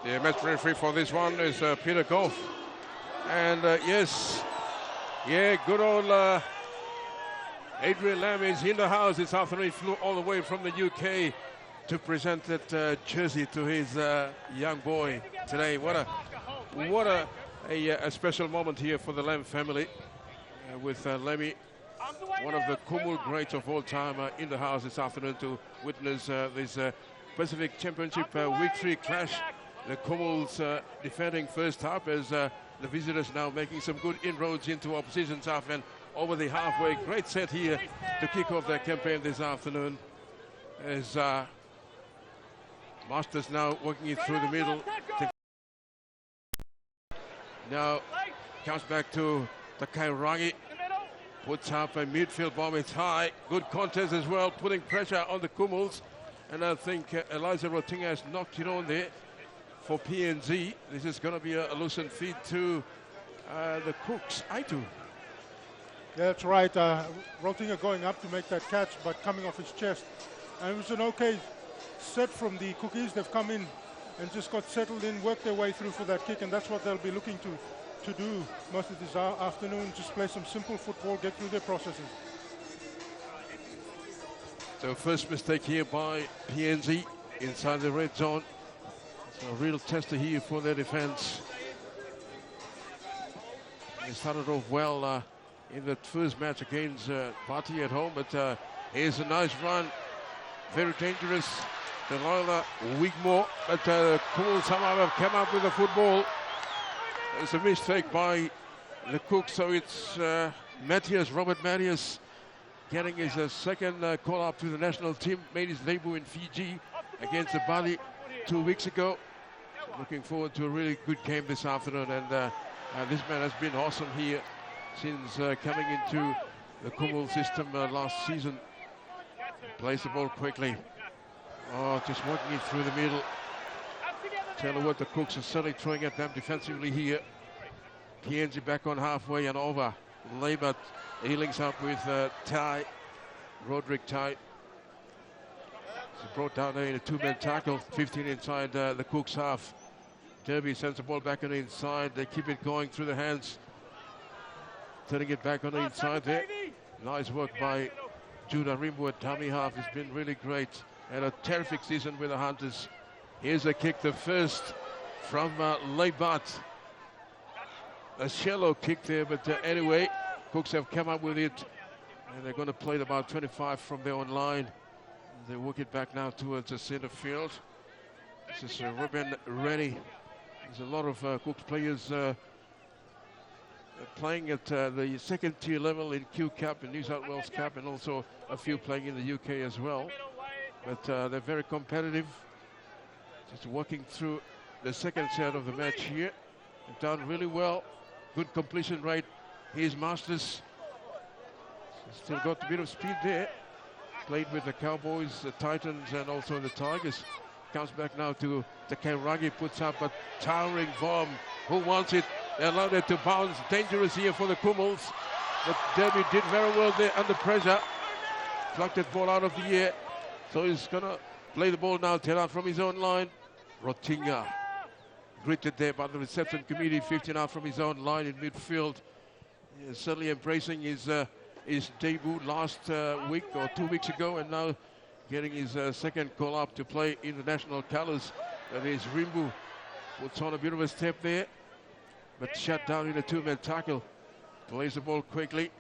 The match referee for this one is Peter Goff. And yes, good old Adrian Lamb is in the house this afternoon. He flew all the way from the UK to present that jersey to his young boy today. What a special moment here for the Lamb family with Lemmy, one of the Kumuls greats of all time, in the house this afternoon to witness this Pacific Championship Week 3 clash. The Kumuls defending first half as the visitors now making some good inroads into opposition's half and over the halfway. Great set here to kick off their campaign this afternoon as Masters now working it through the middle. Now comes back to the Kairagi. Puts up a midfield bomb. It's high. Good contest as well, putting pressure on the Kumuls. And I think Eliza Rotinga has knocked it on there for PNG. This is going to be a loosened feed to the Cooks, Aitu. Yeah, that's right. Rotinga going up to make that catch, but coming off his chest. And it was an okay set from the Cookies. They've come in and just got settled in, worked their way through for that kick, and that's what they'll be looking to do most of this afternoon. Just play some simple football, get through their processes. So first mistake here by PNG inside the red zone. It's a real tester here for their defense. They started off well in that first match against Pati at home, but here's a nice run. Very dangerous. Delilah Wigmore, but Kumuls somehow have come up with the football. It's a mistake by the Cook, so it's Robert Matthias getting his second call-up to the national team. Made his debut in Fiji against the Bali 2 weeks ago. Looking forward to a really good game this afternoon, and this man has been awesome here since coming into the Kumuls system last season. Plays the ball quickly. Oh, just working it through the middle. Tell you what, the Cooks are certainly throwing at them defensively here. PNG back on halfway and over. Labour, he links up with Roderick Tai. He's brought down there in a two-man tackle. 15 inside the Cooks half. Derby sends the ball back on the inside. They keep it going through the hands. Turning it back on the inside there. Nice work by Judah Rimbo at dummy half. It's been really great. And a terrific season with the Hunters. Here's a kick, the first from Leibat. A shallow kick there, but anyway, Cooks have come up with it. And they're going to play it about 25 from their own line. They work it back now towards the center field. This is Ruben Rennie. There's a lot of Cooks players playing at the second tier level in Q Cup and New South Wales Cup, and also a few playing in the UK as well. But they're very competitive. Just working through the second set of the match here. They've done really well. Good completion rate. Here's Masters. Still got a bit of speed there. Played with the Cowboys, the Titans, and also the Tigers. Comes back now to the Kairagi, puts up a towering bomb. Who wants it? They allowed it to bounce. Dangerous here for the Kumuls. But Derby did very well there under pressure. Plucked that ball out of the air. So he's going to play the ball now, tail out from his own line. Rotinga gritted there by the reception committee, 15 out from his own line in midfield. He's certainly embracing his debut last week or 2 weeks ago, and now getting his second call-up to play in the national colours. That is Rimbu. Puts on a bit of a step there, but shut down in a two-man tackle. Plays the ball quickly.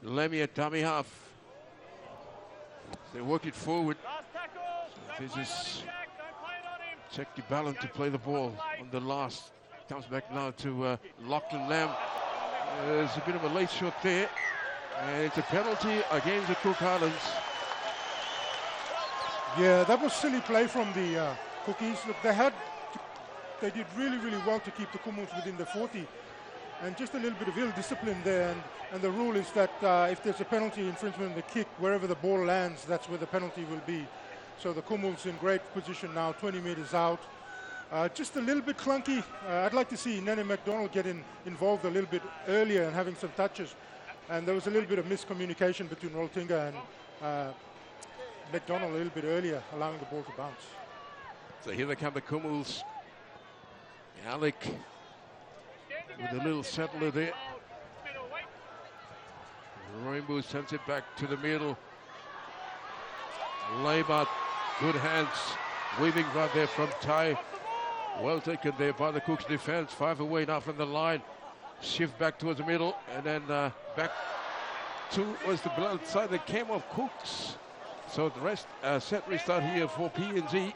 Lemmy at dummy half. They work it forward. So this is Checky Ballon to play the ball on the last. Comes back now to Lachlan Lamb. There's a bit of a late shot there. And it's a penalty against the Cook Highlands. Yeah, that was silly play from the Cookies. Look, they did really, really well to keep the Kumuls within the 40. And just a little bit of ill discipline there. And the rule is that if there's a penalty infringement in the kick, wherever the ball lands, that's where the penalty will be. So the Kumuls in great position now, 20 meters out. Just a little bit clunky. I'd like to see Nene McDonald get involved a little bit earlier and having some touches. And there was a little bit of miscommunication between Roltinga and McDonald a little bit earlier, allowing the ball to bounce. So here they come, the Kumuls. Alec with a little settler there. Rainbow sends it back to the middle. Labour, good hands, weaving right there from Ty. Well taken there by the Cooks defense. 5 away now from the line. Shift back towards the middle, and then back to was the blood side that came off Cooks. So the rest set restart here for PNG.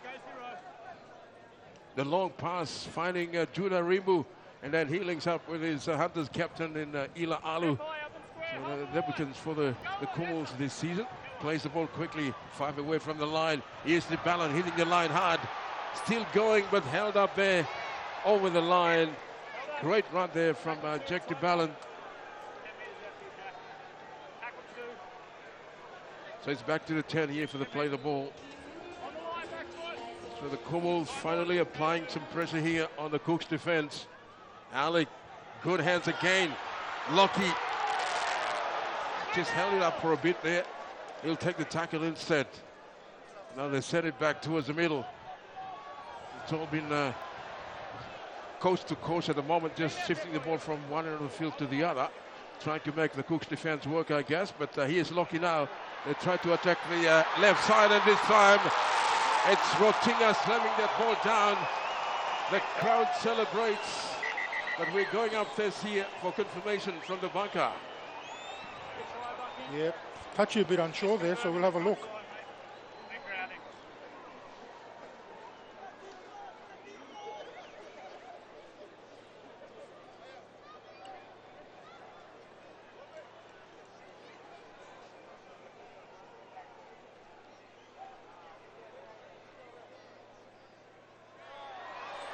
The long pass finding Judah Rimbu, and then he links up with his Hunters captain in Ila Alu. So the applicants for the Kumuls this season. Plays the ball quickly, 5 away from the line. Here's the Ballon hitting the line hard. Still going, but held up there over the line. Great run there from Jack de Ballon. So it's back to the 10 here for the play the ball. So the Kumuls finally applying some pressure here on the Cooks defense. Alec, good hands again. Lockie just held it up for a bit there. He'll take the tackle instead. Now they set it back towards the middle. It's all been coast to coast at the moment, just shifting the ball from one end of the field to the other. Trying to make the Cooks defense work, I guess, but here's Lockie now. They try to attack the left side, and this time it's Rotinga slamming that ball down. The crowd celebrates, but we're going upstairs here for confirmation from the bunker. Yep, touchy a bit unsure there, so we'll have a look.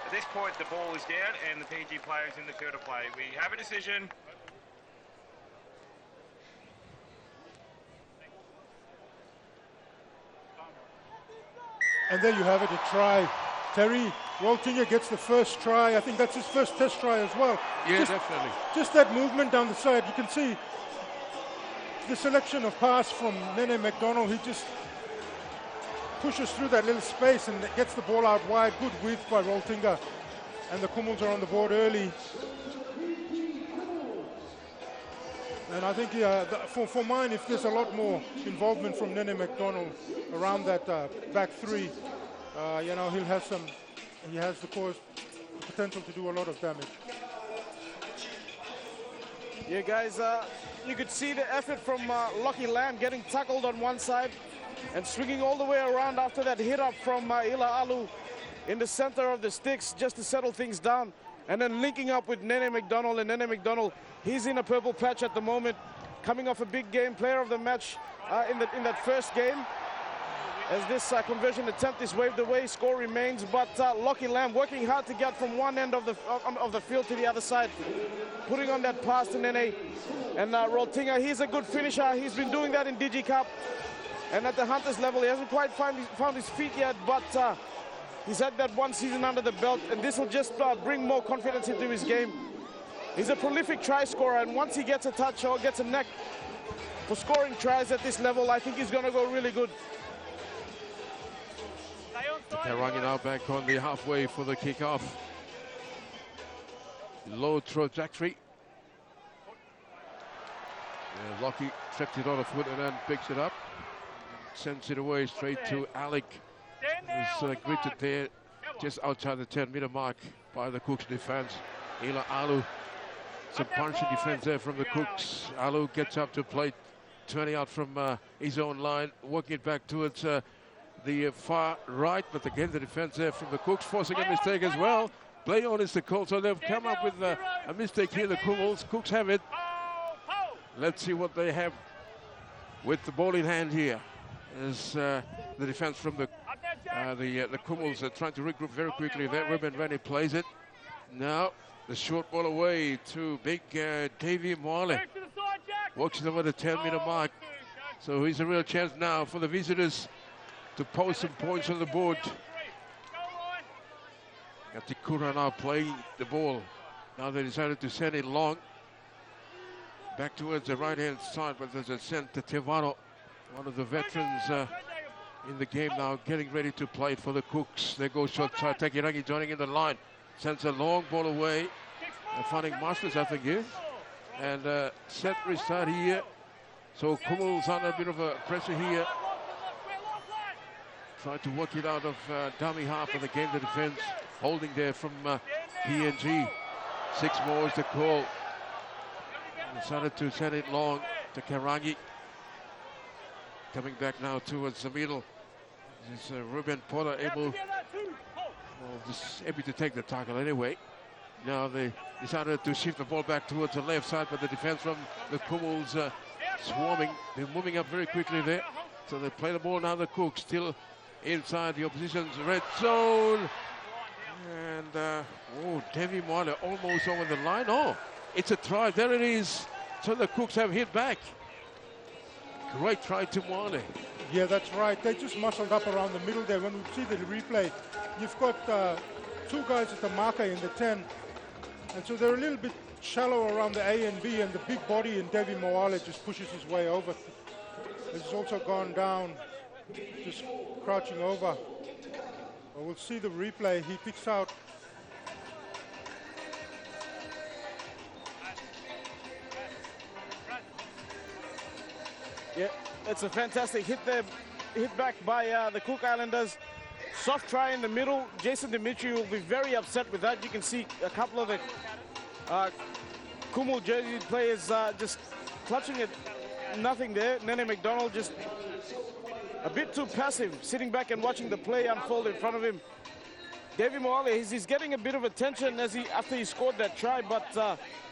At this point, the ball is down and the PNG players in the field of play. We have a decision. And there you have it, a try. Terry Waltinger gets the first try. I think that's his first test try as well. Yeah, definitely. Just that movement down the side. You can see the selection of pass from Nene McDonald. He just pushes through that little space and gets the ball out wide. Good width by Waltinger. And the Kumuls are on the board early. And I think for mine, if there's a lot more involvement from Nene McDonald around that back three, you know, he has the potential to do a lot of damage. Yeah, guys, you could see the effort from Lockie Lamb getting tackled on one side and swinging all the way around after that hit up from Ila Alu in the center of the sticks just to settle things down. And then linking up with Nene McDonald, and Nene McDonald, he's in a purple patch at the moment, coming off a big game, player of the match in that first game. As this conversion attempt is waved away, score remains, but Lockie Lamb working hard to get from one end of the field to the other side, putting on that pass to Nene. And Roltinga, he's a good finisher. He's been doing that in Digi Cup. And at the Hunters level, he hasn't quite found his feet yet, but he's had that one season under the belt, and this will just bring more confidence into his game. He's a prolific try scorer, and once he gets a touch or gets a neck for scoring tries at this level, I think he's going to go really good. Tarangi now back on the halfway for the kickoff. Low trajectory. Yeah, Lockie tripped it on the foot and then picks it up. Sends it away straight to Alec. Who's greeted there just outside the 10-meter mark by the Cooks defense. Ila Alu. Some punchy defense there from the Cooks. Alu gets up to plate, turning out from his own line, working it back towards the far right, but again the defense there from the Cooks forcing a mistake as well. Play on is the call, so they've come up with a mistake here, the Kumuls. Cooks have it. Let's see what they have with the ball in hand here. As the defense from the Kumuls are trying to regroup very quickly. There, Ruben Rennie plays it. Now the short ball away to big Davey Moale. Walks it over the 10-meter mark. So he's a real chance now for the visitors to post some points on the board. Atikura now playing the ball. Now they decided to send it long. Back towards the right-hand side, but there's a sent to Tevano, one of the veterans in the game now, getting ready to play it for the Cooks. There goes short side, Takirangi joining in the line. Sends a long ball away. Finding Masters, I think, here. And set restart here. So Kumuls under a bit of a pressure here. Trying to work it out of dummy half of the game, the defense holding there from PNG. 6 more is the call. Decided to send it long to Karangi. Coming back now towards the middle. Is Ruben Porter able to take the tackle anyway. Now they decided to shift the ball back towards the left side, but the defense from the Kumuls swarming. They're moving up very quickly there. So they play the ball now, the Cook still inside the opposition's red zone. And, Devi Moale almost over the line. Oh, it's a try. There it is. So the Cooks have hit back. Great try to Moale. Yeah, that's right. They just muscled up around the middle there. When we see the replay, you've got 2 guys at the marker in the 10. And so they're a little bit shallow around the A and B, and the big body in Devi Moale just pushes his way over. He's also gone down, just crouching over. But we'll see the replay. He picks out. Yeah, it's a fantastic hit there, hit back by the Cook Islanders. Soft try in the middle. Jason Dimitri will be very upset with that. You can see a couple of the Kumul jersey players just clutching at nothing there. Nene McDonald just a bit too passive, sitting back and watching the play unfold in front of him. Devi Moale, he's getting a bit of attention after he scored that try, but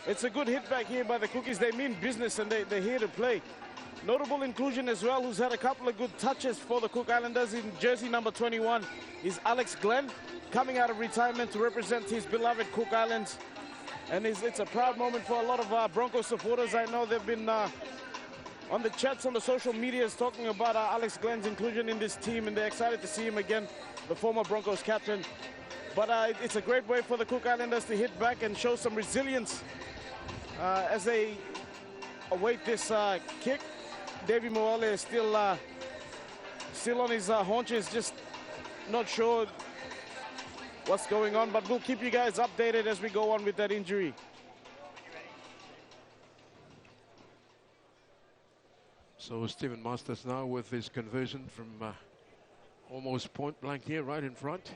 it's a good hit back here by the Cookies. They mean business and they're here to play. Notable inclusion as well, who's had a couple of good touches for the Cook Islanders in jersey number 21, is Alex Glenn, coming out of retirement to represent his beloved Cook Islands. And it's a proud moment for a lot of Broncos supporters. I know they've been on the chats on the social medias talking about Alex Glenn's inclusion in this team, and they're excited to see him again, the former Broncos captain. But it's a great way for the Cook Islanders to hit back and show some resilience as they await this kick. Devi Moale is still on his haunches, just not sure what's going on, but we'll keep you guys updated as we go on with that injury. So Stephen Masters now with his conversion from almost point blank here, right in front.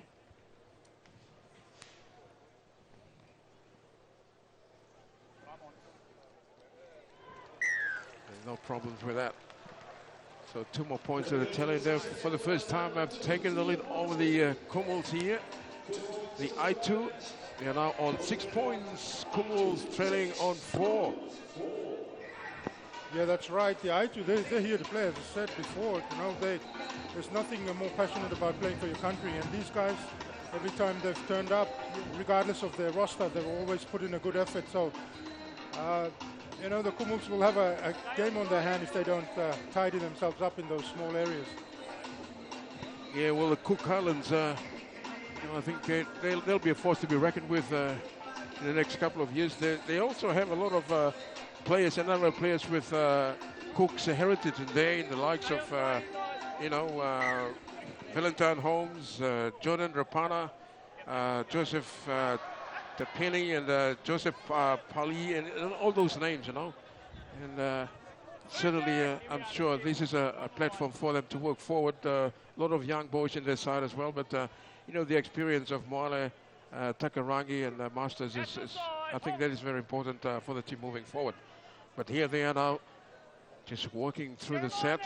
No problems with that. So 2 more points to the tally there. For the first time, I've taken the lead over the Kumuls here. The Aitu, they are now on 6 points. Kumuls trailing on 4. Yeah, that's right. The Aitu, they're here to play. As I said before, there's nothing more passionate about playing for your country. And these guys, every time they've turned up, regardless of their roster, they've always put in a good effort. So, the Kumuls will have a game on their hand if they don't tidy themselves up in those small areas. Yeah, well, the Cook Islands, I think they'll be a force to be reckoned with in the next couple of years. They also have a lot of players, NRL players with Cook's heritage in there, in the likes of, Valentine Holmes, Jordan Rapana, Joseph Penny and Joseph Pali, and all those names, And certainly, I'm sure this is a platform for them to work forward. A lot of young boys in their side as well, but, the experience of Moale, Takarangi and Masters is, I think that is very important for the team moving forward. But here they are now, just working through the set.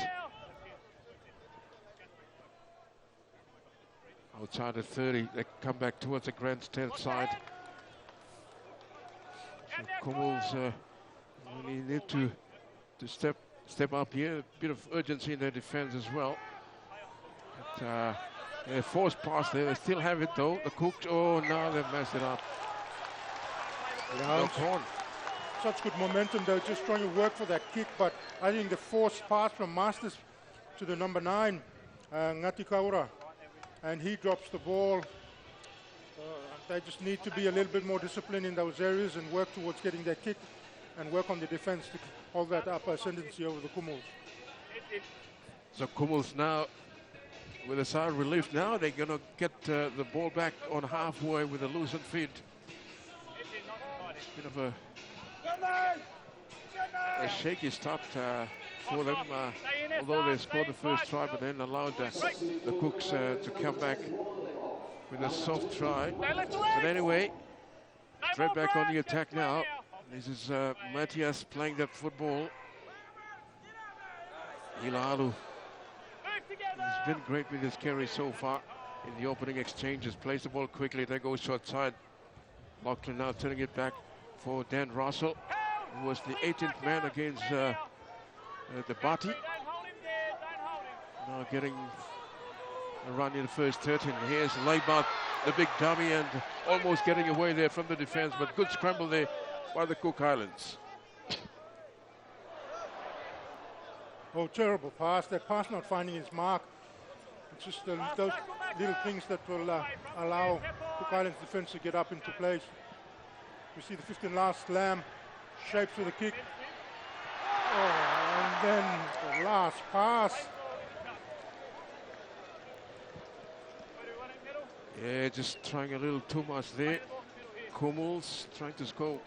Outside of 30, they come back towards the grandstand side. So Kumuls really need to step up here. A bit of urgency in their defense as well. But, forced pass there. They still have it though. The Cooks. Oh, now they've messed it up. Such good momentum. They're just trying to work for that kick, but I think the forced pass from Masters to the number 9, Ngati Kaura, and he drops the ball. They just need to be a little bit more disciplined in those areas and work towards getting their kick and work on the defense to hold that upper ascendancy over the Kumuls. So Kumuls now with a sigh of relief now. They're going to get the ball back on halfway with a loosened feet. Bit of a shaky start for them, although they scored the first try, but then allowed the Cooks to come back with a soft try. But anyway, straight back on the attack now. This is Matthias playing that football. Ilalu has been great with his carry so far in the opening exchanges. Plays the ball quickly, they go short side. Lachlan now turning it back for Dan Russell, who was the 18th man against the Bati. Now getting a run in the first 13. Here's Leibart, the big dummy, and almost getting away there from the defense, but good scramble there by the Cook Islands. Oh, terrible pass. That pass not finding his mark. It's just those little things that will allow Cook Islands defense to get up into place. We see the 15 last slam, shapes with a kick. Oh, and then the last pass. Yeah, just trying a little too much there. Kumuls trying to score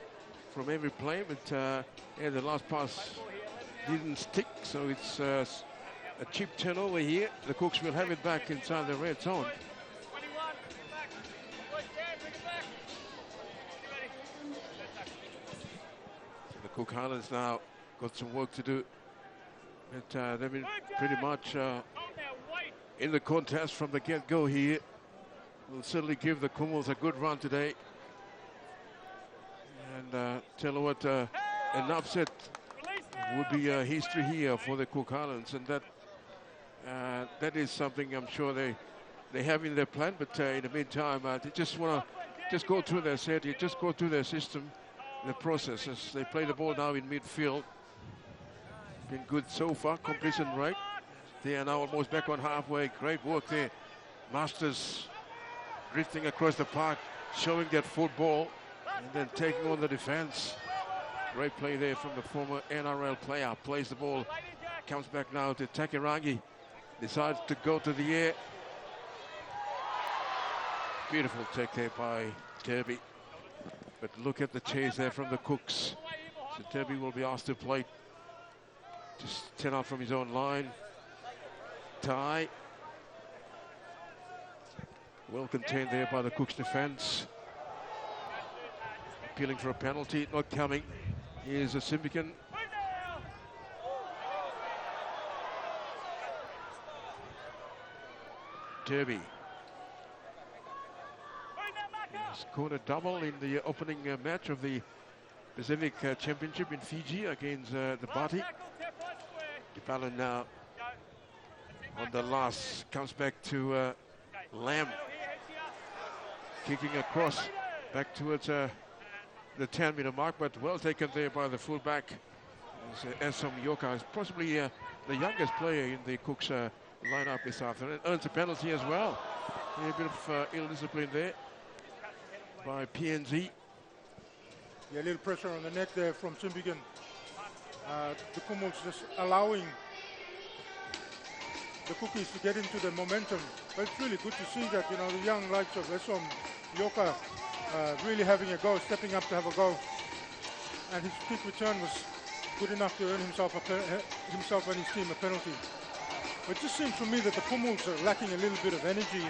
from every play, but yeah, the last pass didn't stick, so it's a cheap turnover here. The Cooks will have it back inside the red zone. So the Cook Highlands now got some work to do. But they've been pretty much in the contest from the get-go here. Will certainly give the Kumuls a good run today. And tell you what, an upset would be history here for the Cook Islands, and that is something I'm sure they have in their plan. But in the meantime, they just want to go through their set, just go through their system, the processes. They play the ball now in midfield. Been good so far, completion rate. They are now almost back on halfway. Great work there. Masters drifting across the park, showing that football, and then taking on the defense. Great play there from the former NRL player. Plays the ball, comes back now to Takirangi. Decides to go to the air. Beautiful take there by Derby. But look at the chase there from the Cooks. So Derby will be asked to play just 10 out from his own line. Tie. Well contained there by the Cooks defense. Appealing for a penalty, not coming. Here's a Simbican. Derby. Scored a double in the opening match of the Pacific Championship in Fiji against the Bati. Dipalin now on the last, comes back to Lamb. Kicking across back towards the 10-meter mark, but well taken there by the fullback. Esom Yoka is possibly the youngest player in the Cooks lineup this afternoon. Earns a penalty as well. A bit of ill discipline there by PNG. Yeah, a little pressure on the neck there from Simbigan. The Kumuls just allowing the Cookies to get into the momentum. But it's really good to see that, you know, the young likes of Esom Yoka really having a go, stepping up to have a go. And his kick return was good enough to earn himself and his team a penalty. But it just seems to me that the Kumuls are lacking a little bit of energy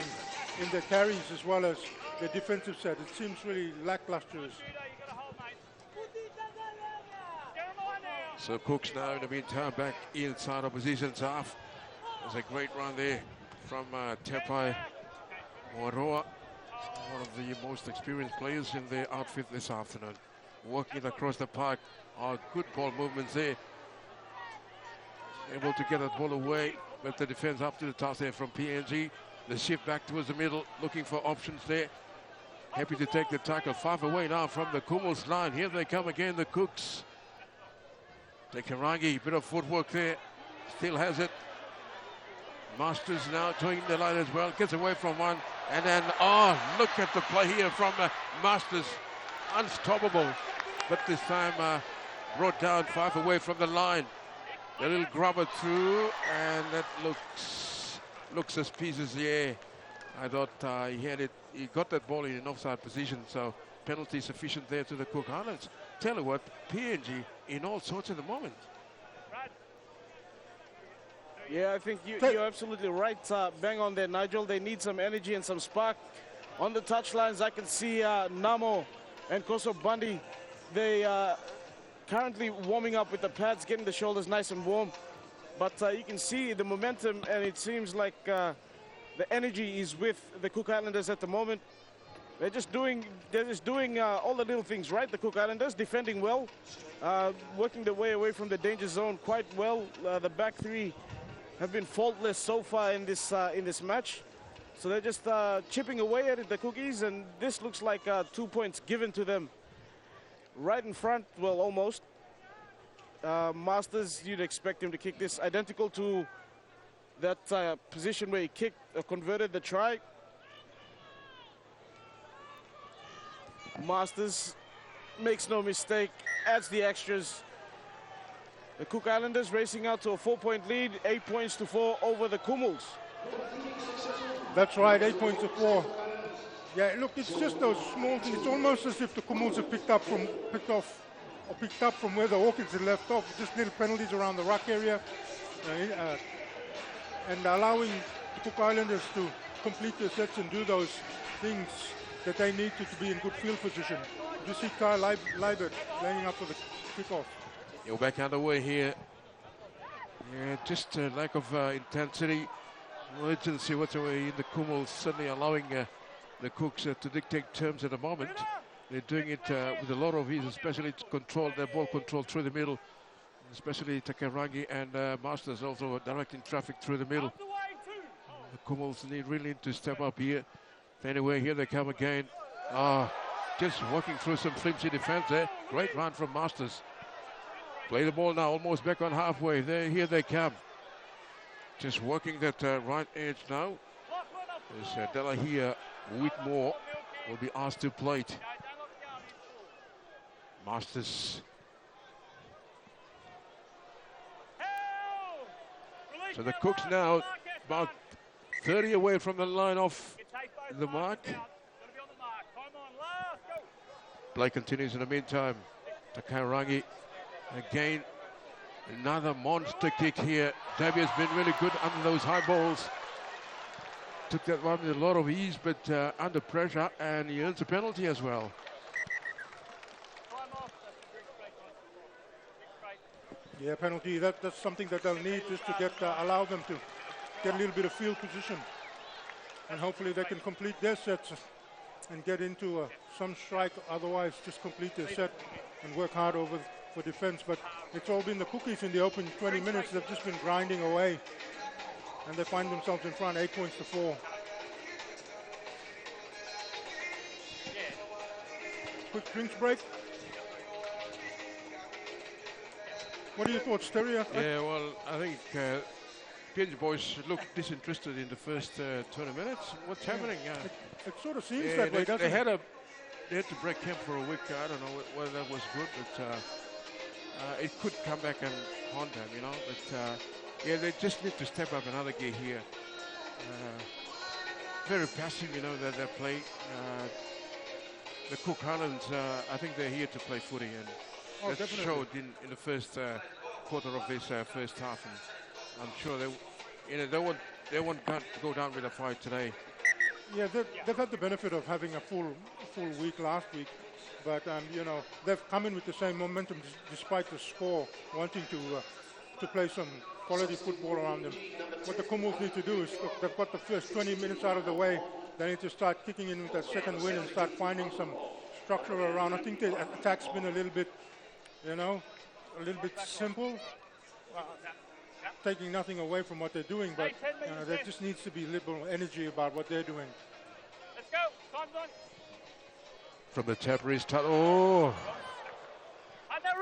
in their carries as well as their defensive set. It seems really lackluster. So Cooks now in the meantime back inside opposition's half. There's a great run there from Tepai Moroa, one of the most experienced players in the outfit this afternoon. Working across the park, good ball movements there. Able to get that ball away, but the defense up to the task there from PNG. The shift back towards the middle, looking for options there. Happy to take the tackle, 5 away now from the Kumuls line. Here they come again, the Cooks. Tekarangi, bit of footwork there, still has it. Masters now joining the line as well, gets away from one, and then, look at the play here from Masters. Unstoppable, but this time brought down 5 away from the line. A little grubber through, and that looks looks as pieces. Yeah, I thought he had it. He got that ball in an offside position, so penalty sufficient there to the Cook Islands. Tell you what, PNG in all sorts at the moment. Yeah, I think you're absolutely right. Bang on there, Nigel. They need some energy and some spark. On the touchlines, I can see Namo and Koso Bandi. They are currently warming up with the pads, getting the shoulders nice and warm. But you can see the momentum, and it seems like the energy is with the Cook Islanders at the moment. They're just doing all the little things right. The Cook Islanders defending well, working their way away from the danger zone quite well. The back three have been faultless so far in this match. So they're just chipping away at it, the Cookies, and this looks like 2 points given to them. Right in front, well, almost. Masters, you'd expect him to kick this identical to that position where he kicked or converted the try. Masters makes no mistake, adds the extras. The Cook Islanders racing out to a 4-point lead, 8 points to 4 over the Kumuls. That's right, 8 points to 4. Yeah, look, it's just those small things. It's almost as if the Kumuls have picked up from where the Orchids had left off. Just little penalties around the ruck area, and allowing the Cook Islanders to complete their sets and do those things that they need to be in good field position. You see Kyle Leibert laying up for the kickoff. You're back underway here. Yeah, just a lack of intensity, urgency whatsoever in the Kumuls, certainly allowing the Cooks to dictate terms at the moment. They're doing it with a lot of ease, especially to control their ball control through the middle, especially Takarangi and Masters also directing traffic through the middle. The Kumuls really need to step up here. Anyway, here they come again. Just working through some flimsy defense there. Great run from Masters. Play the ball now, almost back on halfway. Here they come. Just working that right edge now. As Delahia Whitmore will be asked to plate. Masters. So the Cooks now about 30 away from the line off the mark. Play continues in the meantime. Takarangi again, another monster kick here. Davy has been really good under those high balls. Took that one with a lot of ease, but under pressure, and he earns a penalty as well. Yeah, penalty. That's something that they'll need just to get allow them to get a little bit of field position, and hopefully they can complete their sets and get into some strike. Otherwise, just complete their set and work hard over for defense. But it's all been the Cookies in the open 20 minutes. They've just been grinding away, and they find themselves in front, 8 points to 4. Quick drinks break. What are your thoughts, Terry? Yeah, well, I think PNG boys look disinterested in the first 20 minutes. What's happening? It sort of seems that way, doesn't it? They had to break camp for a week. I don't know whether that was good, but it could come back and haunt them, you know. But yeah, they just need to step up another gear here. Very passive, you know, that they're playing. The Cook Islands, I think they're here to play footy, and that definitely showed in the first quarter of this first half. And I'm sure they won't go down with a fight today. Yeah, they've had the benefit of having a full week last week, but you know, they've come in with the same momentum despite the score, wanting to play some quality football around them. What the Kumuls need to do is, look, they've got the first 20 minutes out of the way. They need to start kicking in with that second win and start finding some structure around. I think the attack's been a little bit, you know, a little bit simple, taking nothing away from what they're doing, but there just needs to be a little energy about what they're doing. Let's go. Time's on. From the Taparis,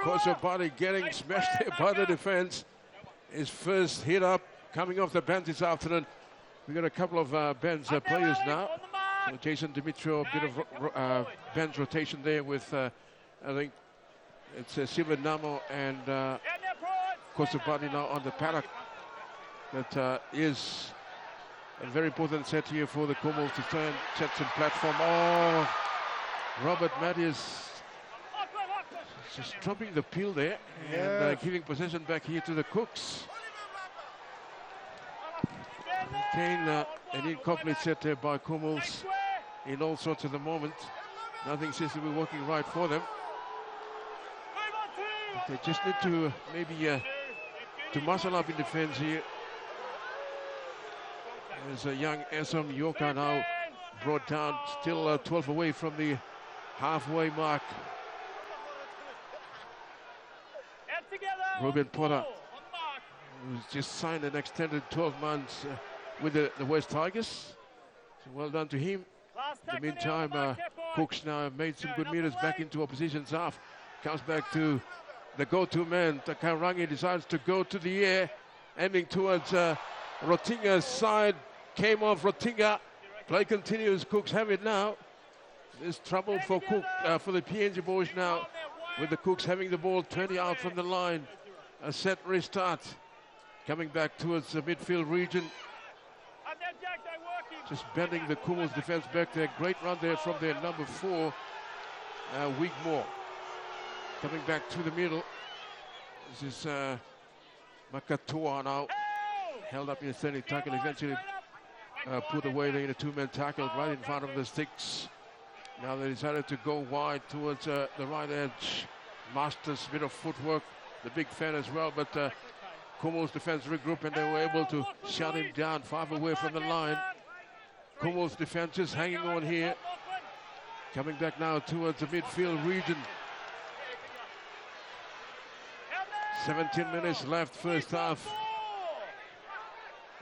Koso Body getting smashed there by the defense. His first hit up coming off the bench this afternoon. We've got a couple of bench players now. So Jason Dimitrov, a bit of bench rotation there with, I think it's Silva Namo and Koso Body now on the paddock. That is A very important set here for the Kumuls to turn, set some platform. Oh, Robert Matthews just dropping the peel there and giving possession back here to the Cooks. Again, an incomplete set there by Kumuls in all sorts of the moment. Nothing seems to be working right for them. But they just need to maybe to muscle up in defense here. There's a young Esam Yoka now brought down, still 12 away from the halfway mark. Ruben Potter, who's just signed an extended 12 months with the West Tigers. So well done to him. In the meantime, Cooks now have made some good meters back into opposition's half. Comes back to the go-to man. Takarangi decides to go to the air, aiming towards Rotinga's side. Came off Rotinga. Play continues. Cooks have it now. There's trouble for for the PNG boys now, with the Cooks having the ball 20 out from the line. A set restart. Coming back towards the midfield region. Just bending the Kumuls defense back there. Great run there from their number 4, Wigmore. Coming back to the middle. This is Makatoa now. Held up in a standing tackle. Eventually put away there in a 2-man tackle right in front of the sticks. Now they decided to go wide towards the right edge. Masters, bit of footwork. The big fan as well, but Kumuls defense regroup and they were able to shut him down 5 away from the line. Kumuls defense just hanging on here. Coming back now towards the midfield region. 17 minutes left first half.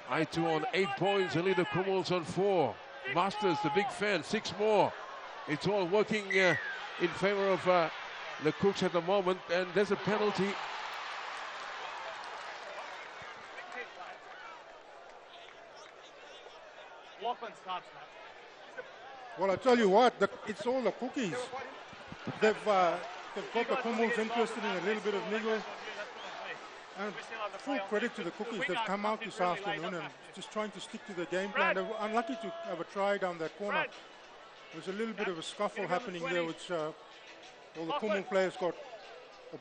Aitu on 8 points, and leader Kumuls on 4. Masters, the big fan, 6 more. It's all working in favor of the Cooks at the moment, and there's a penalty. Well, I tell you what, it's all the Cookies. They've got the Kumuls interested in a little bit of niggle. And full credit to the Cookies. They've come out this afternoon and just trying to stick to the game plan. They were unlucky to have a try down that corner. There's a little bit of a scuffle happening there, which all the Kumul players got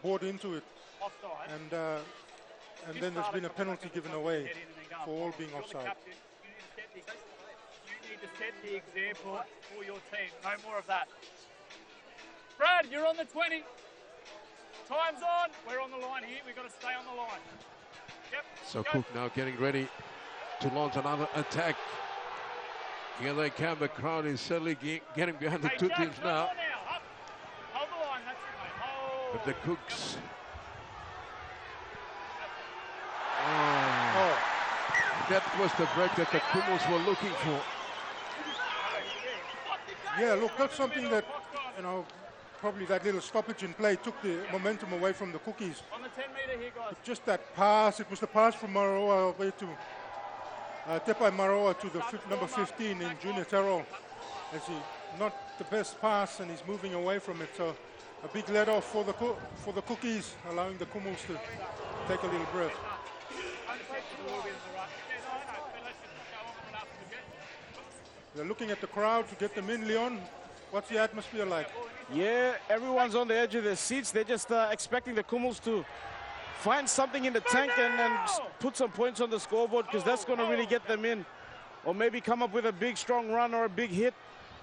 bought into it. And then there's been a penalty given away for all being offside. You need to set the example for your team. No more of that. Brad, you're on the 20. Time's on. We're on the line here. We've got to stay on the line. Yep. So Cook now getting ready to launch another attack. Here they come. The crowd is certainly getting behind the two teams now. Hold the line. That's it, mate. Hold. But the Cooks. That was the break that the Kumuls were looking for. Yeah, look, that's something that, you know, probably that little stoppage in play took the momentum away from the Cookies. On the 10-metre here, guys. But just that pass, it was the pass from Maroa away to Tepai Maroa to the number 15 in Junior Terrell. As he, not the best pass, and he's moving away from it. So a big let off for the Cookies, allowing the Kumuls to take a little breath. They're looking at the crowd to get them in, Leon. What's the atmosphere like? Yeah, everyone's on the edge of their seats. They're just expecting the Kumuls to find something in the tank and put some points on the scoreboard, because that's going to really get them in. Or maybe come up with a big, strong run or a big hit.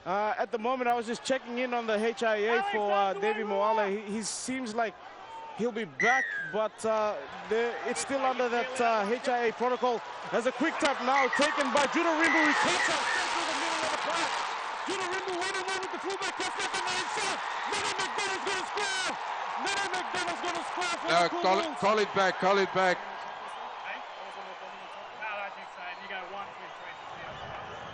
At the moment, I was just checking in on the HIA for Davy Moala. He seems like he'll be back, but it's still under that HIA protocol. There's a quick tap now taken by Judo Rimbu. He cuts out straight through the middle of the pack. Judo Rimbu one-on-one with the fullback. Cuts out the line shot. Nene McDonald's going to score. Nene McDonald's going to score for the Kumuls. Call it back, call it back.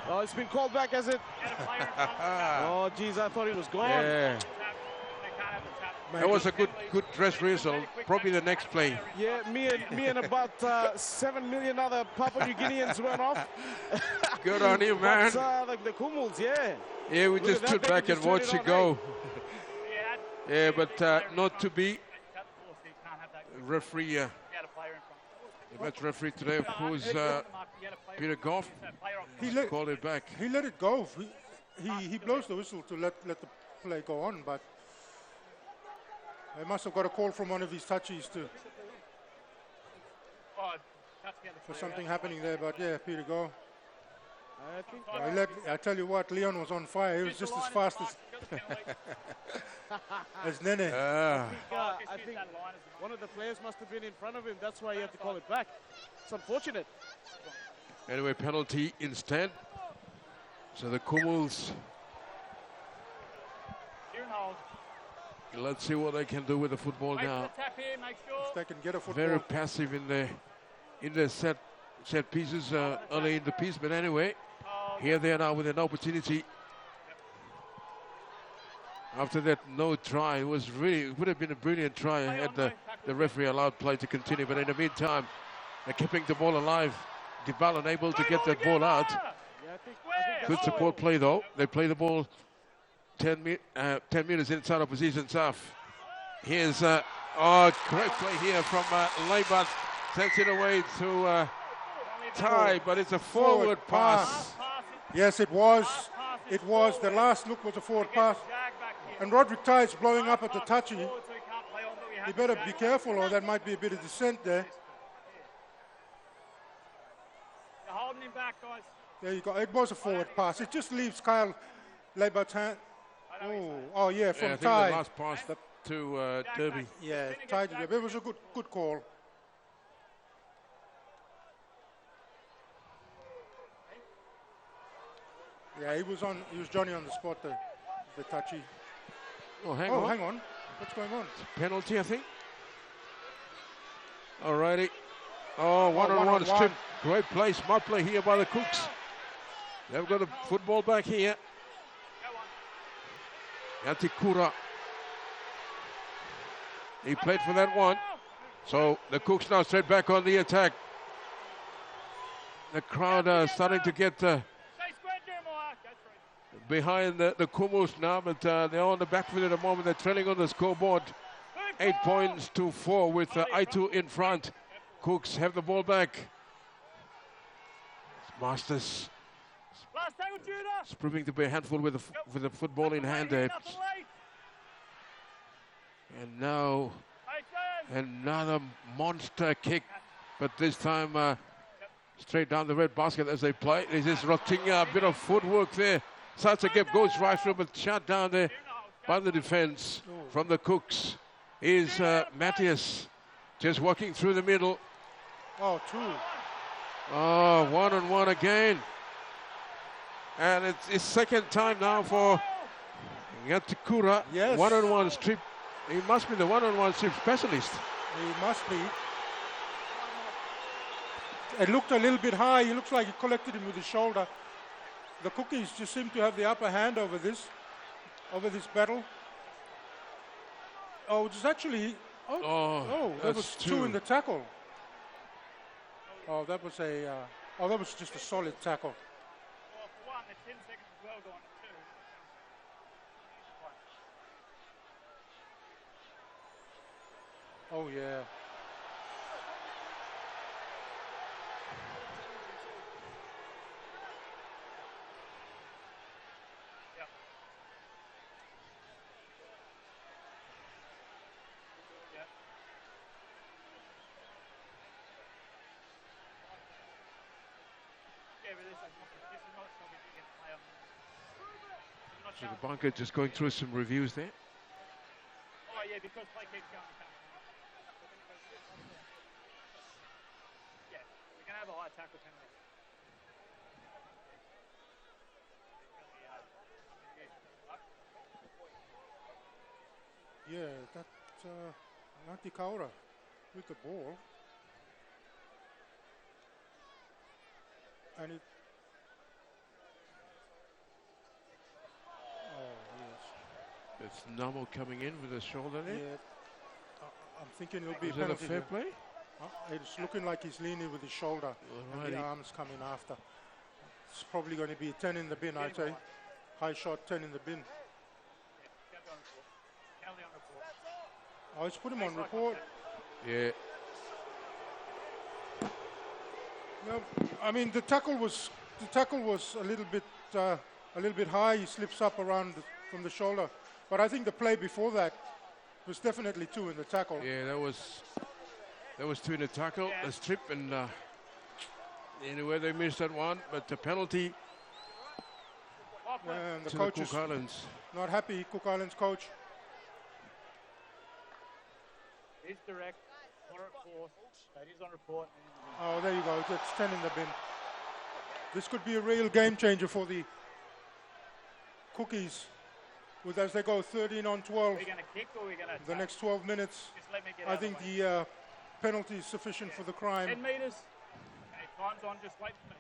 Oh, it's been called back, has it? Oh, geez, I thought he was gone. Yeah. That was a good dress rehearsal. Probably the next play. Yeah, me and about 7 million other Papua New Guineans went off. Good on you, man. But, like the Kumuls, yeah. Yeah, we just stood back and watched it go. Yeah, but not to be. Referee, the match referee today, of course, get a player. Peter Goff Player off. He let called it back. he let it go. He blows the whistle to let the play go on, but they must have got a call from one of his touchies to Oh, touch the other for player something out. happening there. But yeah, Peter go. I think I tell you what, Leon was on fire. He was just as fast as Nene. Ah, I think one of the players must have been in front of him. That's why he had to call it back. It's unfortunate. anyway, penalty instead. So the Kumuls, Kieran Holt. let's see what they can do with the football Wait for now. the tap here, make sure. If they can get a football. Very passive in the set pieces early in the piece, but anyway, here they are now with an opportunity. After that no try, it would have been a brilliant try had the referee allowed play to continue, but in the meantime, they're keeping the ball alive. Dibal unable to get that ball out. Yeah, I think Good support play though. They play the ball 10 meters inside opposition's half. Here's great play here from Leibat. Sends it away to Ty, but it's a forward pass. Yes, it was. It was. The last look was a forward pass. And Roderick Ty's blowing up at the touchy. He better be careful or there might be a bit of descent there. You're holding him back, guys. There you go. It was a forward pass. It just leaves Kyle Leibat's hand. Oh yeah, Yeah, from I think Ty. the last pass to Derby. Yeah, Ty did it. It was a good call. Yeah, he was Johnny on the spot, the touchy. Oh, hang Oh, on. hang on. What's going on? Penalty, I think. Alrighty. Oh, one-on-one one-on-one. strip. Great play, smart play here by the Cooks. They've got a football back here. Yatikura. He played for that one. So the Cooks now straight back on the attack. The crowd are starting to get Stay square, Jeremiah. Go through. behind the Kumuls now, but they're on the back foot at the moment. They're trailing on the scoreboard. 8 points to 4 with Aitu in front. Cooks have the ball back. Masters Last tackle, Judah. is proving to be a handful with the football in hand there. Nothing late. And now Mason. another monster kick, but this time straight down the red basket as they play. This is Rotinga, a bit of footwork there. Satsagep goes right through, but shut down there by the defense from the Cooks. Is Matthias just walking through the middle. Oh, two. Oh, one-on-one again. And it's his second time now for Yatikura. Yes. One-on-one strip. He must be the one-on-one strip specialist. He must be. It looked a little bit high. He looks like he collected him with his shoulder. The Cookies just seem to have the upper hand over this battle. Oh, it's actually. Oh, that was that's two in the tackle. Oh, that was that was just a solid tackle. Well, for one, the 10 seconds as well gone. Two. Oh yeah. Yep. Yep. Yeah, but this is not something you can play on. Not So sharp. the bunker just going through some reviews there. Oh yeah, because play keeps going. Yeah, we're gonna have a high tackle penalty. Yeah, that's Ngati Kaura with the ball. And it. Oh, yes. It's Namo coming in with a shoulder there. Yeah. I'm thinking it'll be Is that a penalty fair here. play? It's looking like he's leaning with his shoulder and the Alrighty. arms coming after. It's probably going to be 10 in the bin, I'd say. High shot, 10 in the bin. Penalty on report. Oh, let's put him on report. Yeah. No, I mean the tackle was a little bit high. He slips up from the shoulder, but I think the play before that was definitely two in the tackle. Yeah, that was two in the tackle, a strip, and anyway they missed that one, but the penalty. And the to coach the is Cook Islands. not happy. Cook Islands coach. He's direct. Warrant force. That is on report. Oh, there you go. It's 10 in the bin. This could be a real game changer for the Cookies. As they go 13 on 12. Are we going to kick or are we going to The next 12 minutes. Just let me get I out think of the way. the penalty is sufficient for the crime. 10 metres. Okay, time's on. Just wait for me.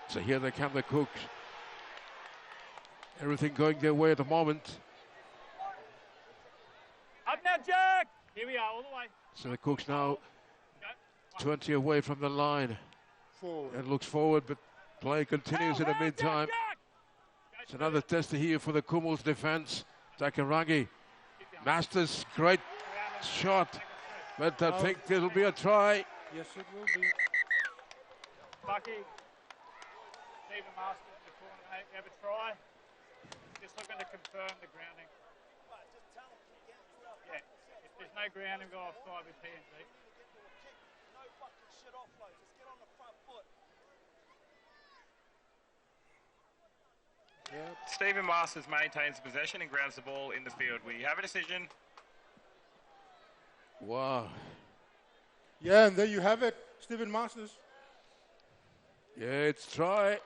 So here they come, the Cooks. Everything going their way at the moment. Up now, Jack! Here we are, all the way. So the Cooks now Go. 20 away from the line. Forward. And looks forward, but play continues in the meantime. Jack! It's another tester here for the Kumuls defense. Takarangi. Masters, great shot. But I think it'll be a try. Yes, it will be. Bucky. Stephen Masters in the corner, mate. We have a try. Just looking to confirm the grounding. Yeah. If there's no grounding, go offside with PNG. Yep. Stephen Masters maintains possession and grounds the ball in the field. We have a decision. Wow. Yeah, and there you have it. Stephen Masters. Yeah, it's try.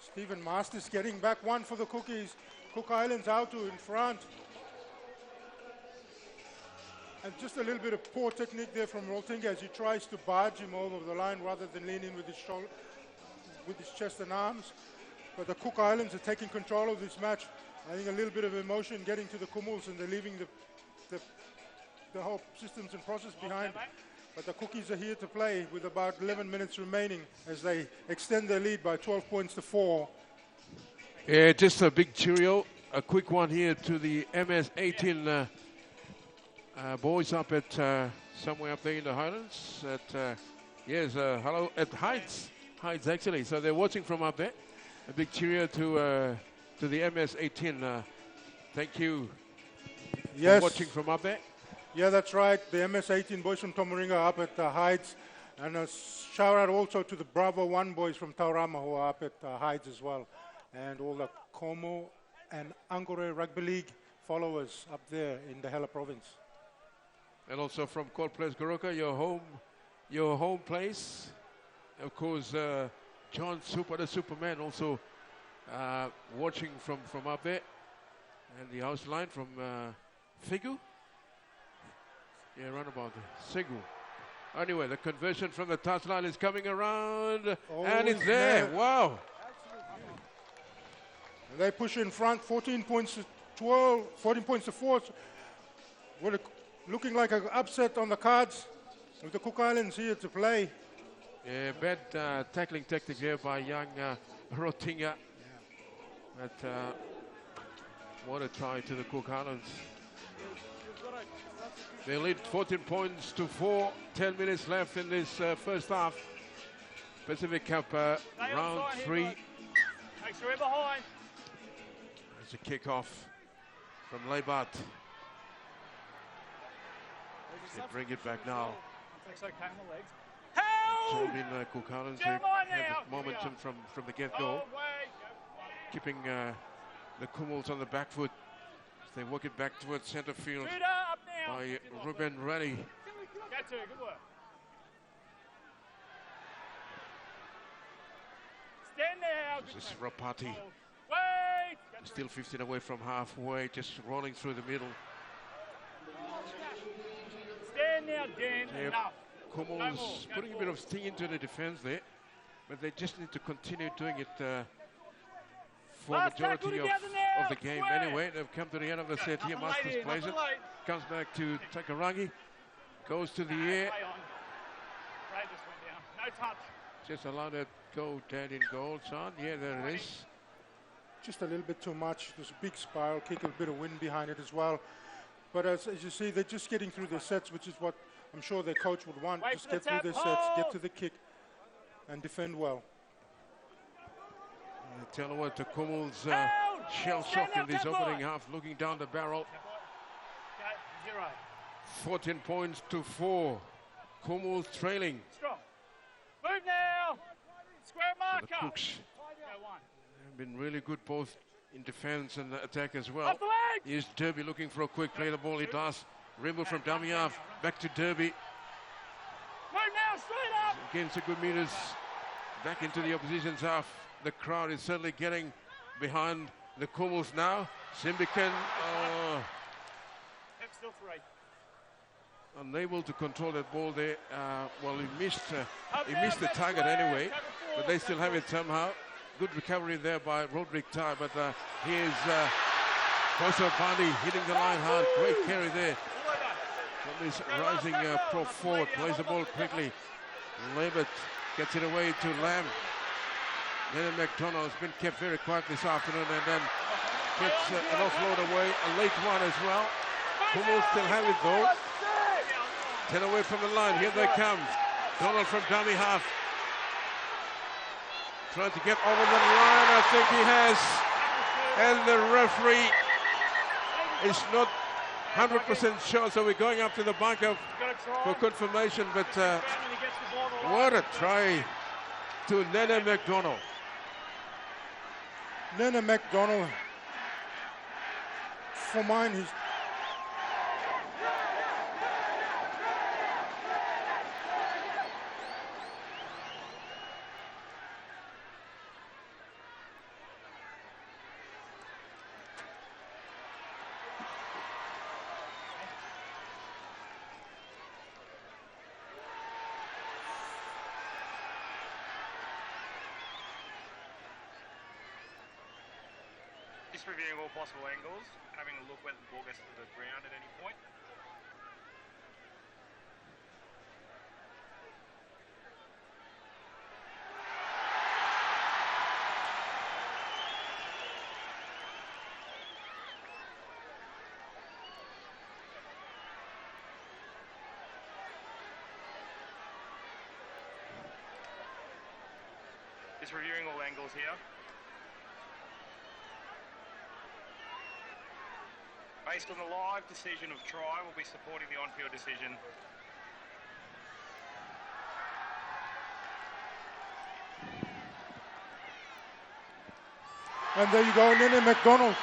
Stephen Masters getting back one for the Cookies. Cook Islands out to in front. And just a little bit of poor technique there from Roltinga as he tries to barge him over the line rather than lean in with his shoulder, with his chest and arms. But the Cook Islands are taking control of this match. I think a little bit of emotion getting to the Kumuls, and they're leaving the whole systems and process behind. But the Cookies are here to play with about 11 minutes remaining as they extend their lead by 12 points to 4. Yeah, just a big cheerio. A quick one here to the MS-18 boys up at somewhere up there in the Highlands. Hello at Heights actually. So they're watching from up there. A big cheerio to the MS-18. Thank you Yes. for watching from up there. Yeah, that's right. The MS-18 boys from Tomaringa up at Hides. And a shout out also to the Bravo 1 boys from Taurama who are up at Hides as well. And all the Como and Angore Rugby League followers up there in the Hela province. And also from Court Place Goroka, your home place. Of course, John Super, the Superman, also watching from up there. And the house line from Figu. Yeah, roundabout Segu. Anyway, the conversion from the touchline is coming around. And it's there. Wow. And they push in front, 14 points to 12, 14 points to 4. Looking like an upset on the cards with the Cook Islands here to play. Yeah, bad tackling tactic here by young Rotinga. But what a try to the Cook Islands. They lead 14 points to 4. 10 minutes left in this first half. Pacific Cup round 3. Make sure we're behind. There's a kick-off from Leibart. They bring it back now. Looks okay on the legs. Help! Jordan Cook Islands, they Jeremiah have now. momentum from the get-go. Oh, Keeping the Kumuls on the back foot. They work it back towards center field Shooter up now. by Ruben Reddy. Get to, good work. Stand now. This is Rapati. Wait. Still 15 away from halfway, just rolling through the middle. Stand now, Dan. They're Enough. Kumuls putting a bit of sting into the defense there, but they just need to continue doing it for Last majority tackle of together now. the game. Swear. Anyway, they've come to the end of the set here. Masters plays it. Comes back to Takarangi. Goes to the air. Play on. Ray just went down. No touch. Just allow that go dead in goal, son. Yeah, there it is. Just a little bit too much. There's a big spiral kick, a bit of wind behind it as well. But as you see, they're just getting through their sets, which is what I'm sure their coach would want. Wait Just for the get through tap, their sets, hold. get to the kick, and defend well. I tell you what, the Kumuls Hold. shell Stand shock in up, this tap opening on. half, looking down the barrel. Okay, 0. 14 points to 4. Kumuls trailing. Strong. Move now. Square The marker. Cooks Go 1. have been really good both in defense and attack as well. Off the leg. Here's Derby looking for a quick play the ball. He does. Rimble from dummy half. Back to Derby. Move now. Straight up. Again, some good meters. Back into the opposition's half. The crowd is certainly getting behind the Kumuls now. Simbican Still 3. unable to control that ball there. Well, he missed the target anyway, but they still have it somehow. Good recovery there by Roderick Ty, but here's Kosa Bandi hitting the line hard. Great carry there from this rising prop forward. Plays the ball quickly. Labert gets it away to Lamb. Then McDonald has been kept very quiet this afternoon and then gets an offload away. A late one as well. Kumuls still have it though. 10 away from the line. Here they come. Donald from dummy half. Trying to get over the line. I think he has. And the referee is not 100% sure. So we're going up to the bunker for confirmation. But what a try to Nene McDonald. Nene McDonald, for mine, he's Just reviewing all possible angles, having a look whether the ball gets to the ground at any point. Just reviewing all angles here. Based on the live decision of try, we'll be supporting the on-field decision. And there you go, Nene McDonald.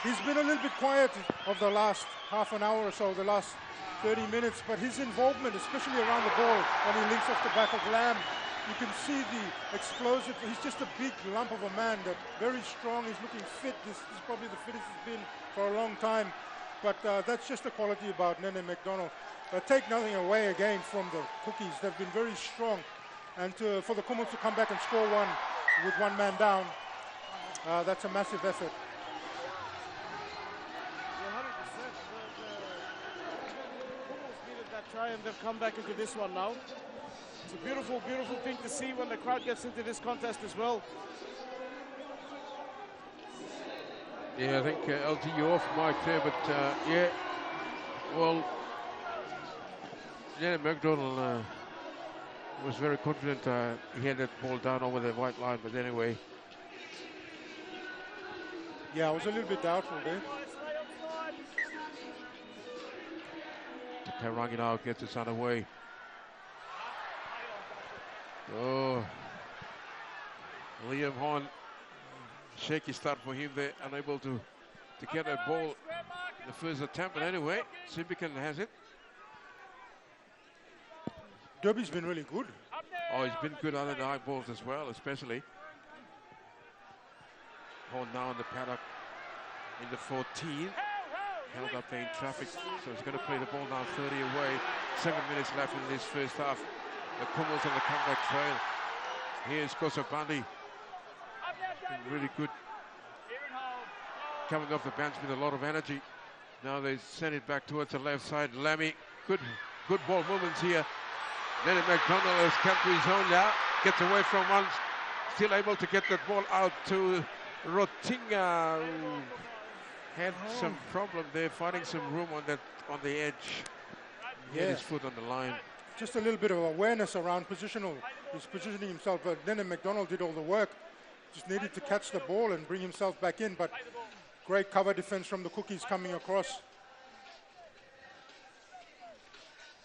He's been a little bit quiet of the last half an hour or so, the last 30 minutes, but his involvement, especially around the ball, when he links off the back of Lamb, you can see the explosive. He's just a big lump of a man, that very strong. He's looking fit. This is probably the fittest he's been for a long time. But that's just the quality about Nene McDonald. Take nothing away again from the Cookies. They've been very strong. And for the Kumuls to come back and score one with one man down, that's a massive effort. Yeah, 100%. The Kumuls needed that try and they've come back into this one now. It's a beautiful, beautiful thing to see when the crowd gets into this contest as well. Yeah, I think LT, you off mic there, but yeah, well, Nene McDonald was very confident. He had that ball down over the white line, but anyway. Yeah, I was a little bit doubtful there. Karangi now gets us underway. Oh, Liam Horn, shaky start for him there, unable to get that ball in the first attempt, but anyway, Simbican has it. Derby's been really good. Oh, he's been good under the high balls as well, especially. Horn now in the paddock in the 14. Held up there in traffic, so he's going to play the ball now 30 away. 7 minutes left in this first half. The Kumuls on the comeback trail. Here's Kosabandi. Really good. Coming off the bench with a lot of energy. Now they send it back towards the left side. Lammy, good ball movements here. Nene McDonald has come to his own now. Gets away from one. Still able to get that ball out to Rotinga. Had some problem there, finding some room on the edge. He had his foot on the line. Just a little bit of awareness around positional. He's positioning himself, but then McDonald did all the work. Just needed to catch the ball and bring himself back in, but great cover defense from the Cookies coming across.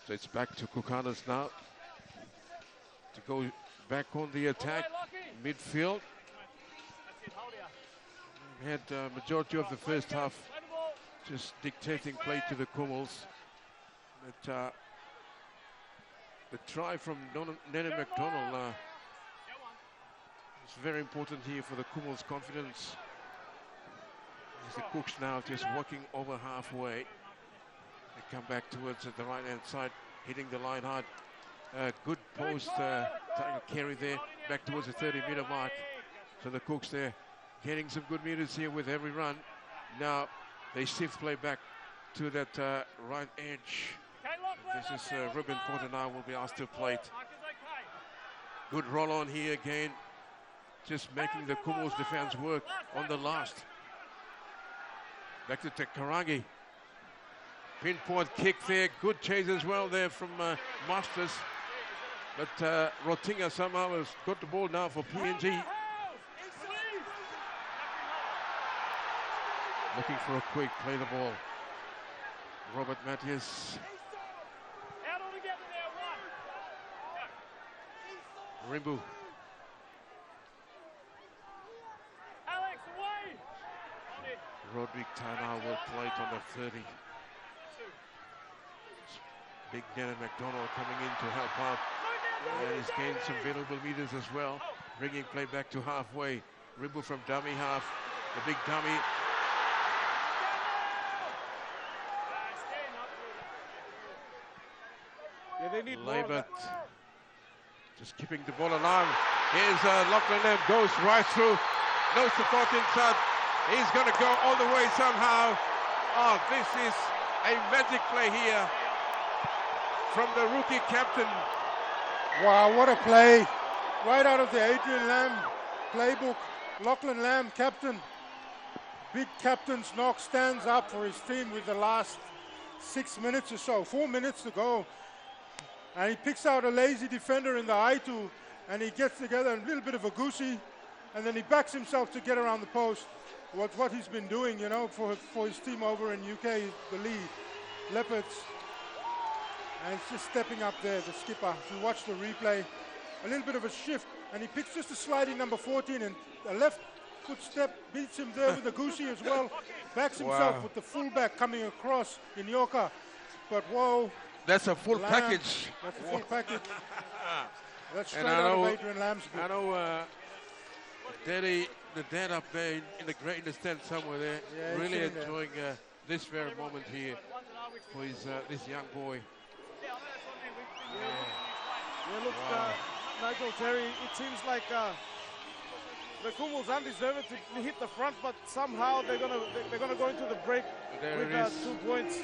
So it's back to Kukanas now to go back on the attack, midfield. We had majority of the first half just dictating play to the Kumuls. But the try from Nene McDonald is very important here for the Kumuls' confidence. As the Cooks now just walking over halfway. They come back towards the right-hand side, hitting the line hard. Good post, carry there, back towards the 30-meter mark. So the Cooks there getting some good meters here with every run. Now they shift play back to that right edge. This is Ruben Porter now will be asked to play it. Good roll on here again. Just making the Kumuls defense work on the last. Back to Tekarangi. Pinpoint kick there. Good chase as well there from Masters. But Rotinga somehow has got the ball now for PNG. Looking for a quick play the ball. Robert Matthias. Rimbu. Roderick Tana will play it on the 30. Big Nene McDonald coming in to help out. And he's gained some valuable meters as well. Bringing play back to halfway. Rimbu from dummy half. The big dummy. Yeah, they need Labor just keeping the ball alive. Here's Lachlan Lamb, goes right through. No support inside. He's going to go all the way somehow. Oh, this is a magic play here from the rookie captain. Wow, what a play. Right out of the Adrian Lamb playbook. Lachlan Lamb, captain. Big captain's knock, stands up for his team with the last 6 minutes or so. 4 minutes to go. And he picks out a lazy defender in the Aitu, and he gets together a little bit of a goosey, and then he backs himself to get around the post. What he's been doing, you know, for his team over in UK, the lead, Leopards. And it's just stepping up there, the skipper. If you watch the replay, a little bit of a shift, and he picks just a sliding number 14, and a left foot step beats him there with a goosey as well. Backs himself with the fullback coming across in Yorka. But whoa. That's a full Lamb, package. That's a full package. That's straight And out of Adrian Lamb's book. I know the dad up there in the stand somewhere there, Yeah, really he's enjoying this very moment here for his this young boy. Yeah, look, Nigel Terry, it seems like the Kumuls undeserved to hit the front, but somehow they're gonna go into the break with 2 points.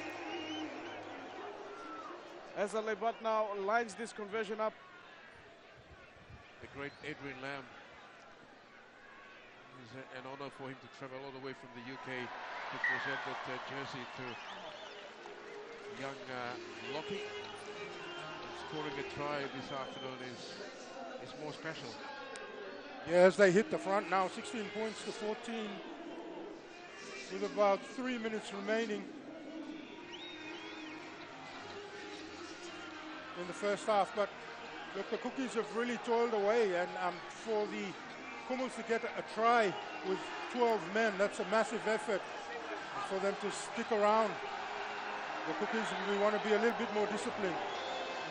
As the Lebat now lines this conversion up. The great Adrian Lamb. It's an honor for him to travel all the way from the UK to present that jersey to young Lockie. Scoring a try this afternoon is more special. Yeah, as they hit the front now, 16 points to 14 with about 3 minutes remaining in the first half. But look, the Cookies have really toiled away, and for the Kumuls to get a try with 12 men, that's a massive effort. And for them to stick around, the Cookies, we want to be a little bit more disciplined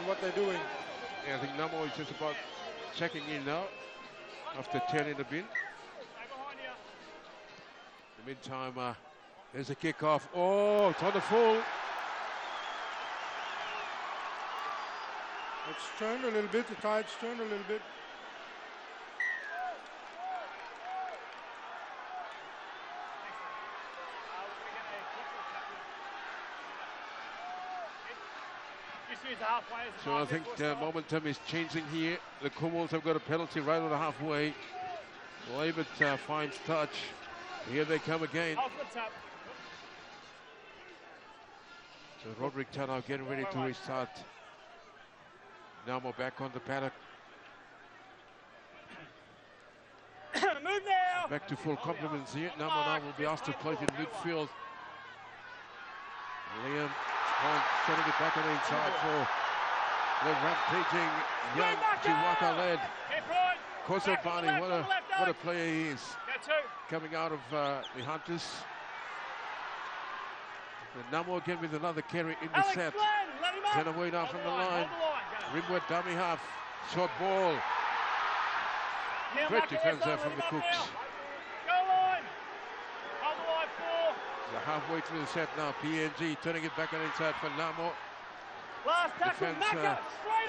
in what they're doing. Yeah, I think Namo is just about checking in now after 10 in the bin. In the meantime, there's a kickoff. Oh, it's on the full. It's turned a little bit, the tide's turned a little bit. So I think the momentum is changing here. The Kumuls have got a penalty right on the halfway. Labor finds touch. Here they come again. So Roderick Tano getting ready to restart. Now we're back on the paddock. Move now. Back to full complements here. Now will be asked to play in midfield. Liam Hunt setting it back on the inside for the rampaging young Chiwaka lad. Kosopani, what a player he is. Coming out of the Hunters. And Namo again with another carry in the set. Then away now from the line. Rimwood dummy half. Short ball. Great defense there from the Cooks. So halfway through the set now. PNG turning it back on inside for Namo. Defense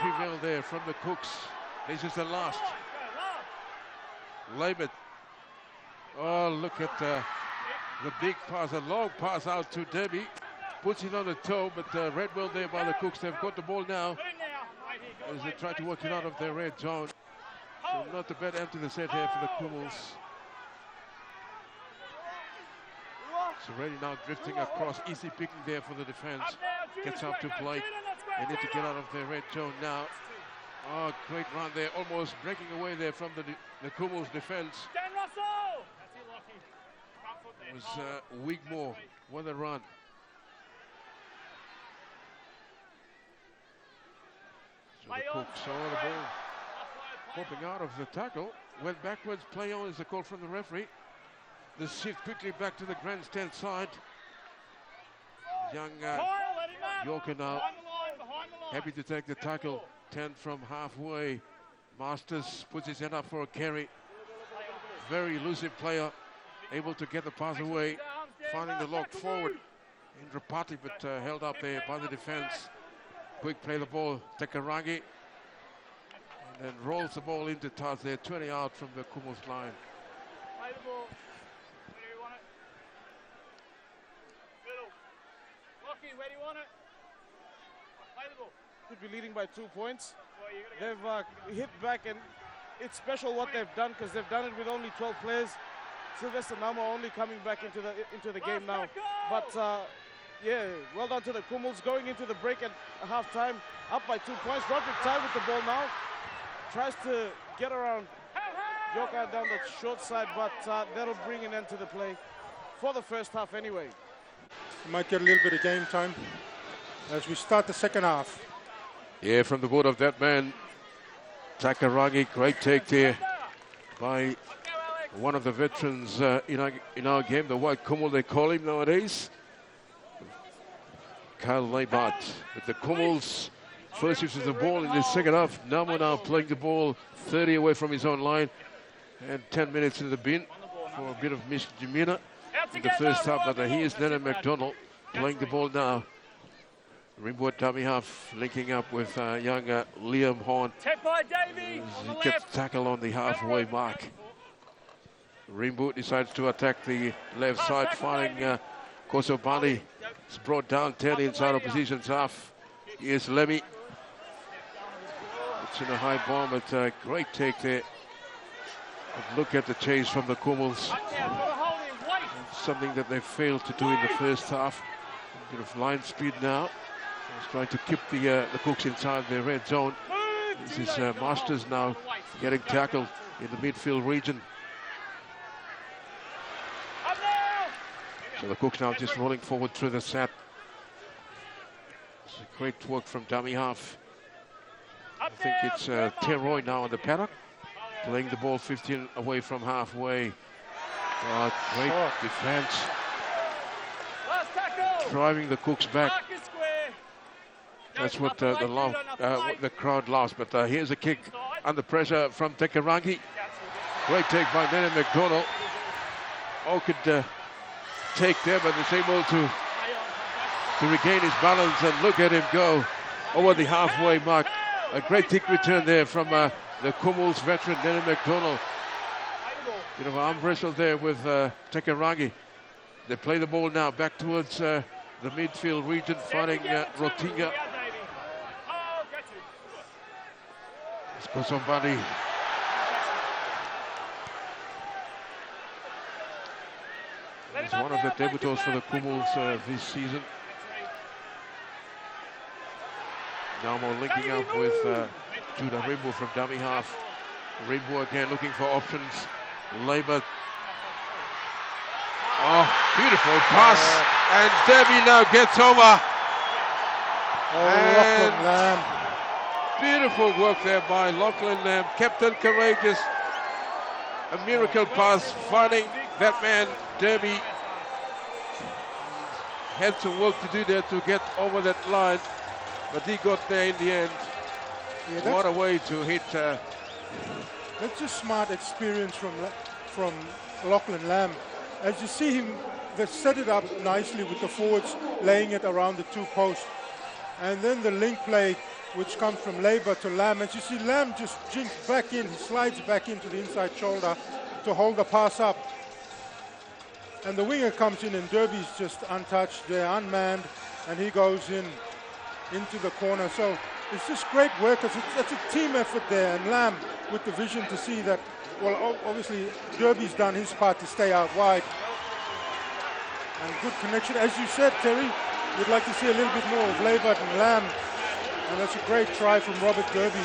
prevailed there from the Cooks. This is the last. Labert. Oh, look at the big pass, a long pass out to Debbie. Puts it on the toe, but Redwell there by the Cooks. They've got the ball now as they try to work it out of their red zone. So not a bad end to the set here for the Kumuls. So ready now drifting across, easy picking there for the defense. Gets up to Blake. They need to get out of their red zone now. Oh, great run there, almost breaking away there from the Kumuls defense. It was Wigmore. What a run. So the Cooks saw the ball popping out of the tackle. Went backwards, play on is the call from the referee. The shift quickly back to the grandstand side. Young Yorker now happy to take the tackle. 10 from halfway. Masters puts his head up for a carry. Very elusive player. Able to get the pass away. Finding the lock forward. In Rapati, but held up there by the defense. Quick play the ball. Tekarangi. And then rolls the ball into Taz there. 20 out from the Kumuls line. Play the ball. Where do you want it? Middle. Lockie, where do you want it? Play the ball. Could be leading by 2 points. They've hit back, and it's special what they've done because they've done it with only 12 players. Sylvester Nama only coming back into the game now. But yeah, well done to the Kumuls going into the break at halftime, up by 2 points. Roderick Ty with the ball now. Tries to get around Yoka down the short side, but that'll bring an end to the play for the first half anyway. You might get a little bit of game time as we start the second half. Yeah, from the board of that man, Takarangi. Great take there by one of the veterans in our game, the White Kumul they call him nowadays. Kyle Leibart with the Kumuls. First uses the ball in the second half. Namo now playing the ball 30 away from his own line. And 10 minutes in the bin for a bit of misdemeanor in the first half. But here's Nana McDonald playing the ball now. Rimwood dummy half linking up with young Liam Horn. He gets tackled on the halfway mark. Rimwood decides to attack the left side, finding Kosobani. It's brought down 10 inside of positions half. Here's Lemmy. It's in a high bomb, but a great take there. But look at the chase from the Kumuls. Something that they failed to do in the first half. A bit of line speed now. He's trying to keep the Cooks inside their red zone. This is Masters now getting tackled in the midfield region. So the Cooks now just rolling forward through the set. It's a great work from dummy half. I think it's Teroy now on the paddock, playing the ball 15 away from halfway. Great defense. Driving the Cooks back. That's what the crowd lost. But here's a kick under pressure from Tekarangi. Great take by Nana McDonald. Oh, could take there, but is able to regain his balance, and look at him go over the halfway mark. A great kick return there from the Kumuls veteran Nana McDonald. Bit of an arm wrestle there with Tekarangi. They play the ball now back towards the midfield region, finding Rotinga. Let's go somebody. He's one of the debutants for the Kumuls this season. Namo linking up with Judah Rimbu from dummy half. Rimbu again looking for options. Labour. Oh, beautiful pass. And Derby now gets over. Lachlan Lamb. Beautiful work there by Lachlan Lamb. Captain courageous. A miracle pass, finding that man, Derby. Had some work to do there to get over that line, but he got there in the end. Yeah, what a way to hit. That's just smart experience from Lachlan Lamb. As you see him, they set it up nicely with the forwards laying it around the two posts. And then the link play, which comes from Labour to Lamb. As you see, Lamb just jinks back in, he slides back into the inside shoulder to hold the pass up. And the winger comes in and Derby's just untouched there, unmanned, and he goes into the corner. So it's just great work. It's a team effort there, and Lamb with the vision to see that, well, obviously Derby's done his part to stay out wide. And good connection. As you said, Terry, we'd like to see a little bit more of Labour and Lamb. And that's a great try from Robert Derby.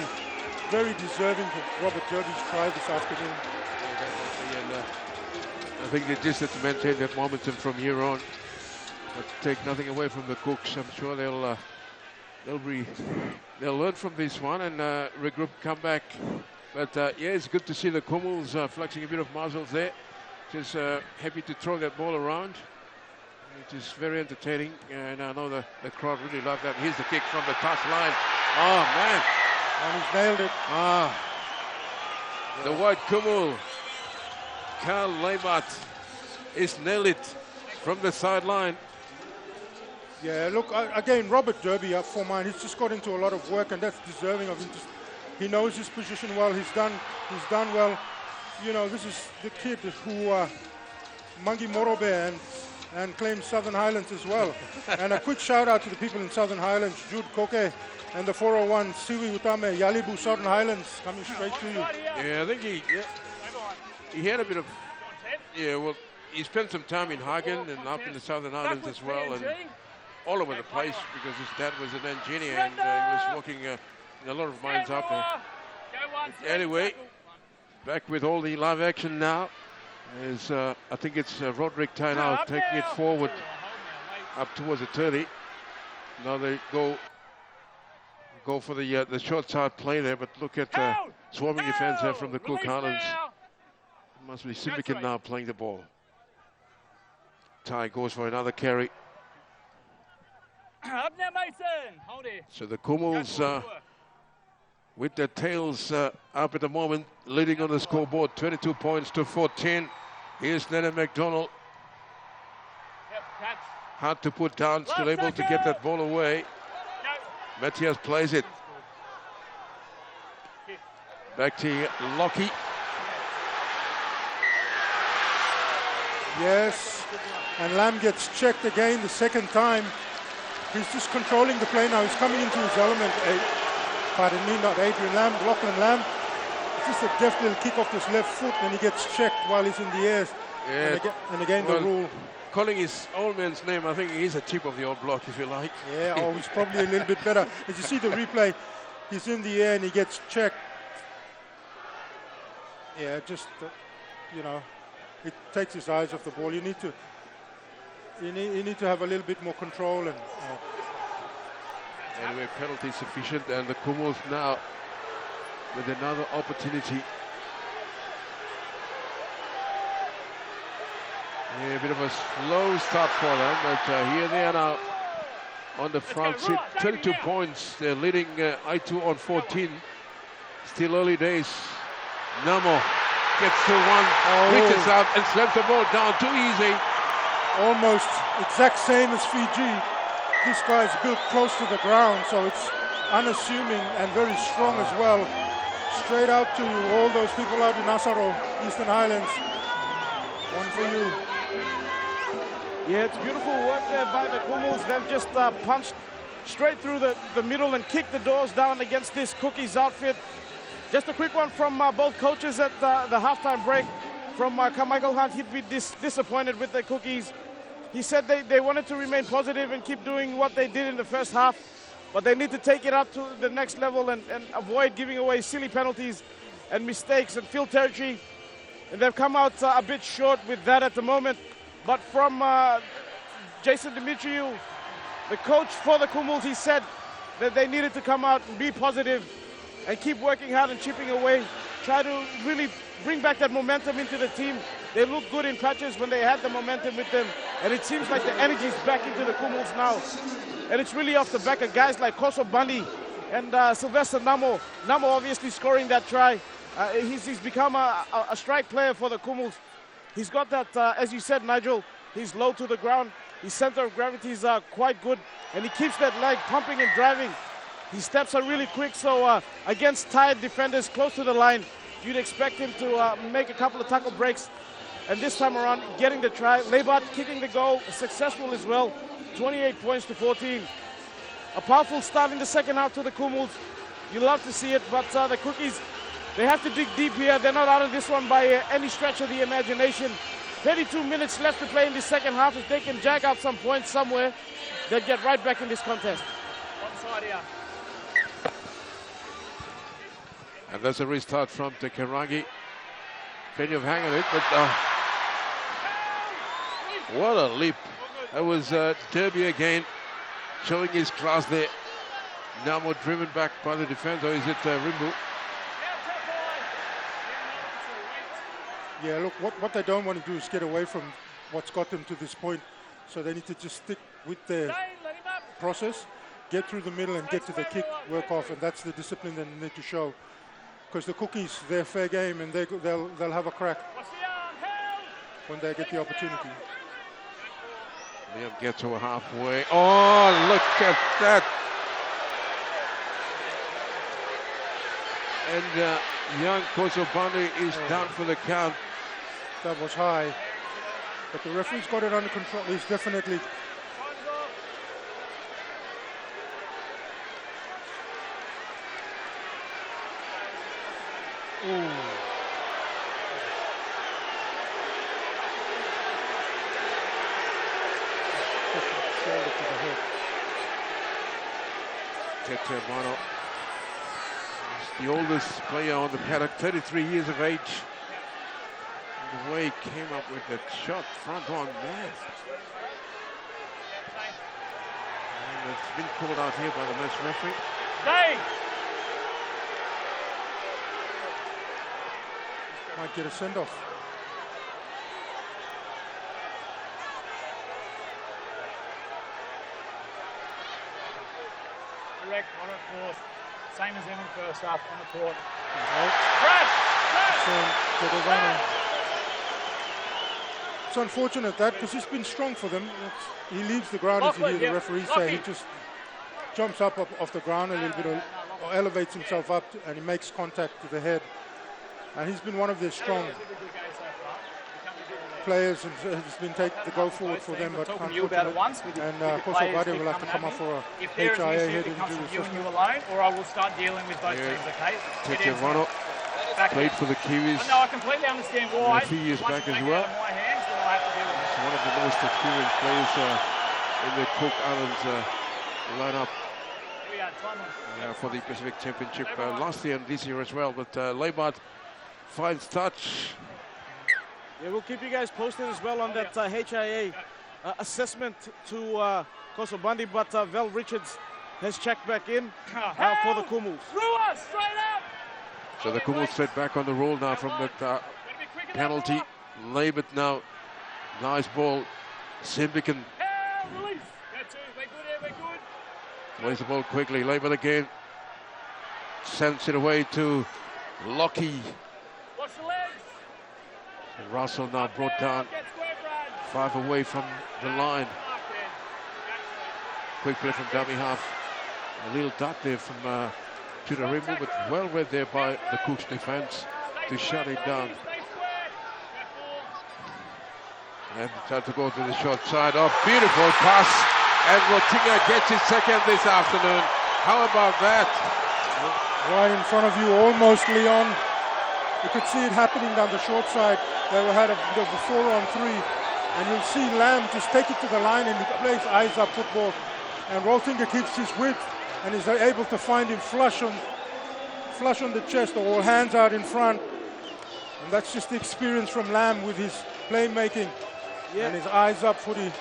Very deserving of Robert Derby's try this afternoon. I think they just have to maintain that momentum from here on, but take nothing away from the Cooks. I'm sure they'll learn from this one and regroup, come back. But yeah, it's good to see the Kumuls flexing a bit of muscles there. Just happy to throw that ball around. It is very entertaining, and I know the crowd really love that. Here's the kick from the touch line. Oh man! And he's nailed it. The white Kumul. Carl Leibart is nailed it from the sideline. Yeah, look, again, Robert Derby up for mine. He's just got into a lot of work, and that's deserving of him. He knows his position well. He's done well. You know, this is the kid who Mangi Morobe and claims Southern Highlands as well. And a quick shout out to the people in Southern Highlands, Jude Koke and the 401 Siwi Utame, Yalibu Southern Highlands, coming straight to you. Yeah, I think he had a bit of, well, he spent some time in Hagen and up in the Southern Islands as well, and all over the place because his dad was an engineer and he was working in a lot of mines out there. Anyway, back with all the live action now is, I think it's Roderick Tainau taking it forward up towards the 30. Now they go for the short side play there, but look at swarming defense there from the Cook Highlands. Must be Simbican now playing the ball. Ty goes for another carry. Up there, Mason. Hold it. So the Kumuls with their tails up at the moment, leading on the scoreboard, 22 points to 14. Here's Nene McDonald. Hard to put down, still able to get that ball away. Matthias plays it. Back to Lockie. Yes, and Lamb gets checked again the second time. He's just controlling the play now. He's coming into his element. Pardon me, not Adrian Lamb, Lachlan Lamb. It's just a deft little kick off his left foot and he gets checked while he's in the air. Yeah. And again the rule. Calling his old man's name, I think he's a tip of the old block, if you like. Yeah, he's probably a little bit better. As you see the replay, he's in the air and he gets checked. Yeah, just, it takes his eyes off the ball. You need to have a little bit more control. And anyway, penalty sufficient, and the Kumuls now with another opportunity. Yeah, a bit of a slow start for them, but here they are now on the front seat. 22 points. They're leading Aitu on 14. Still early days. Namo gets to one, reaches out and slams the ball down. Too easy. Almost exact same as Fiji. This guy's built close to the ground, so it's unassuming and very strong as well. Straight out to all those people out in Asaro, Eastern Highlands. One for you. Yeah, it's beautiful work there by the Kumuls. They've just punched straight through the middle and kicked the doors down against this Cookies outfit. Just a quick one from both coaches at the halftime break. From Carmichael Hunt, he'd be disappointed with the Cookies. He said they wanted to remain positive and keep doing what they did in the first half. but they need to take it up to the next level and avoid giving away silly penalties and mistakes and field territory. And they've come out a bit short with that at the moment. But from Jason Dimitriou, the coach for the Kumuls, he said that they needed to come out and be positive and keep working hard and chipping away, try to really bring back that momentum into the team. They looked good in patches when they had the momentum with them, and it seems like the energy is back into the Kumuls now. And it's really off the back of guys like Koso Bandi and Sylvester Namo. Namo obviously scoring that try. He's become a strike player for the Kumuls. He's got that, as you said, Nigel, he's low to the ground. His center of gravity is quite good, and he keeps that leg pumping and driving. His steps are really quick, so against tired defenders close to the line, you'd expect him to make a couple of tackle breaks. And this time around, getting the try. Leibart kicking the goal, successful as well. 28 points to 14. A powerful start in the second half to the Kumuls. You love to see it, but the Cookies, they have to dig deep here. They're not out of this one by any stretch of the imagination. 32 minutes left to play in the second half. If they can jack up some points somewhere, they'll get right back in this contest. Onside here. And there's a restart from Te Karangi. Plenty of hang on it, but what a leap. That was Derby again, showing his class there. Now more driven back by the defense, or is it Rimbu? Yeah, look, what they don't want to do is get away from what's got them to this point. So they need to just stick with their process, get through the middle and get to the kick, work off, and that's the discipline they need to show. Because the Cookies, they're fair game, and they'll have a crack when they get the opportunity. Liam gets to halfway. Oh, look at that. And young Kosobani is down for the count. That was high. But the referee's got it under control. He's definitely... Ooh. Shoulder to the head. Tete Mono. The oldest player on the paddock, 33 years of age. And the way he came up with that shot, front on man. And it's been called out here by the match referee. Stay! Might get a send-off. Correct, on it, course. Same as in first half on the court. It's unfortunate that, because he's been strong for them. He leaves the ground, as you hear the referee say. He just jumps up off the ground a little bit, or elevates himself up, and he makes contact with the head. And he's been one of their strong players, and has been taking the go forward for them, but unfortunately. And Koso Bade will have to come up for a HIA head injury assessment. Or I will start dealing with both teams, okay? Tete Mono played for the Kiwis. No, I completely understand why. A few years back as well. He's one of the most experienced players in the Cook Islands lineup for the Pacific Championship last year and this year as well. But Leibart finds touch. Yeah, we'll keep you guys posted as well on that HIA assessment to Koso Bandi, but Val Richards has checked back in for the Kumuls. So the Kumuls set back on the roll now from that penalty. Leibart now, nice ball. Simbican plays the ball quickly. Leibart again sends it away to Lockie. Russell now brought down 5 away from the line. Quick play from dummy half. A little dot there from Tudorimu, but well read there by the Cooks defense to shut it down. And time to go to the short side. Oh, beautiful pass. And Rotinga gets his second this afternoon. How about that? Right in front of you, almost, Leon. You could see it happening down the short side. They had a 4-on-3, and you'll see Lamb just take it to the line, and he plays eyes-up football. And Roltinger keeps his width, and is able to find him flush on the chest or hands out in front. And that's just the experience from Lamb with his playmaking and his eyes up footy.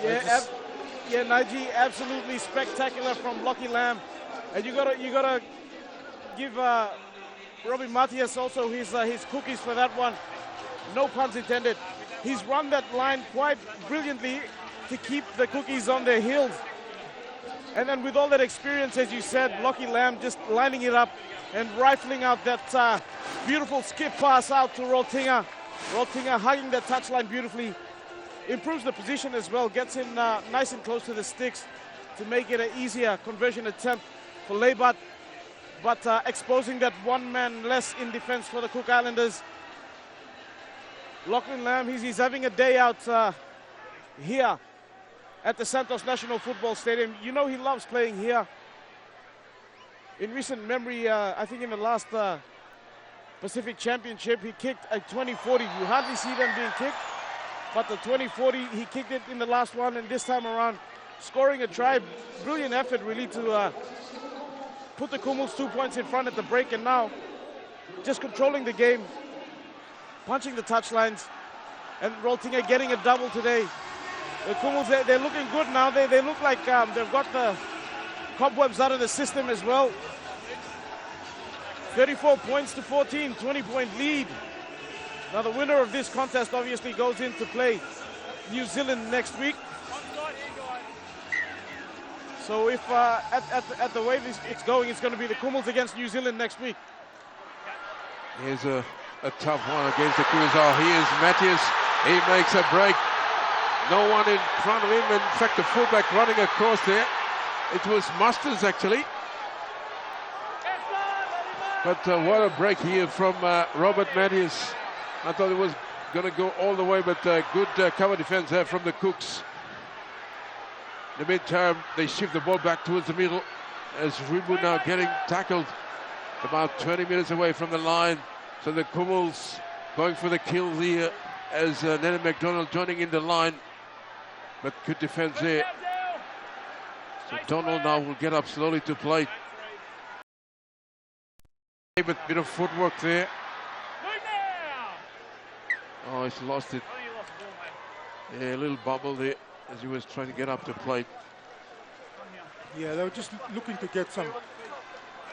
Yeah, Naiji, absolutely spectacular from Lockie Lamb. And you gotta give Robbie Matias also his cookies for that one. No puns intended. He's run that line quite brilliantly to keep the cookies on their heels. And then with all that experience, as you said, Lockie Lamb just lining it up and rifling out that beautiful skip pass out to Rotinga. Rotinga hugging that touchline beautifully. Improves the position as well, gets him nice and close to the sticks to make it an easier conversion attempt for Leibat. But exposing that one man less in defense for the Cook Islanders. Lachlan Lamb, he's having a day out here at the Santos National Football Stadium. You know he loves playing here. In recent memory, I think in the last Pacific Championship, he kicked a 20-40. You hardly see them being kicked, but the 20-40, he kicked it in the last one, and this time around, scoring a try. Brilliant effort, really, to put the Kumuls 2 points in front at the break, and now just controlling the game, punching the touchlines, and Roltinga getting a double today. The Kumuls, they're looking good now. They look like they've got the cobwebs out of the system as well. 34 points to 14, 20-point lead. Now the winner of this contest obviously goes in to play New Zealand next week. So if at the way it's going, it's going to be the Kumuls against New Zealand next week. Here's a tough one against the Kumuls. Oh, here's Matthias. He makes a break. No one in front of him. In fact, the fullback running across there. It was Musters, actually. But what a break here from Robert Matthias. I thought it was going to go all the way, but good cover defense there from the Cooks. In the midterm, they shift the ball back towards the middle as Ribu now getting tackled about 20 minutes away from the line. So the Kumuls going for the kill here as Nelly McDonald joining in the line. But good defense there. So Donald now will get up slowly to play. A bit of footwork there. Oh, he's lost it. Yeah, a little bubble there as he was trying to get up to play. Yeah, they were just looking to get some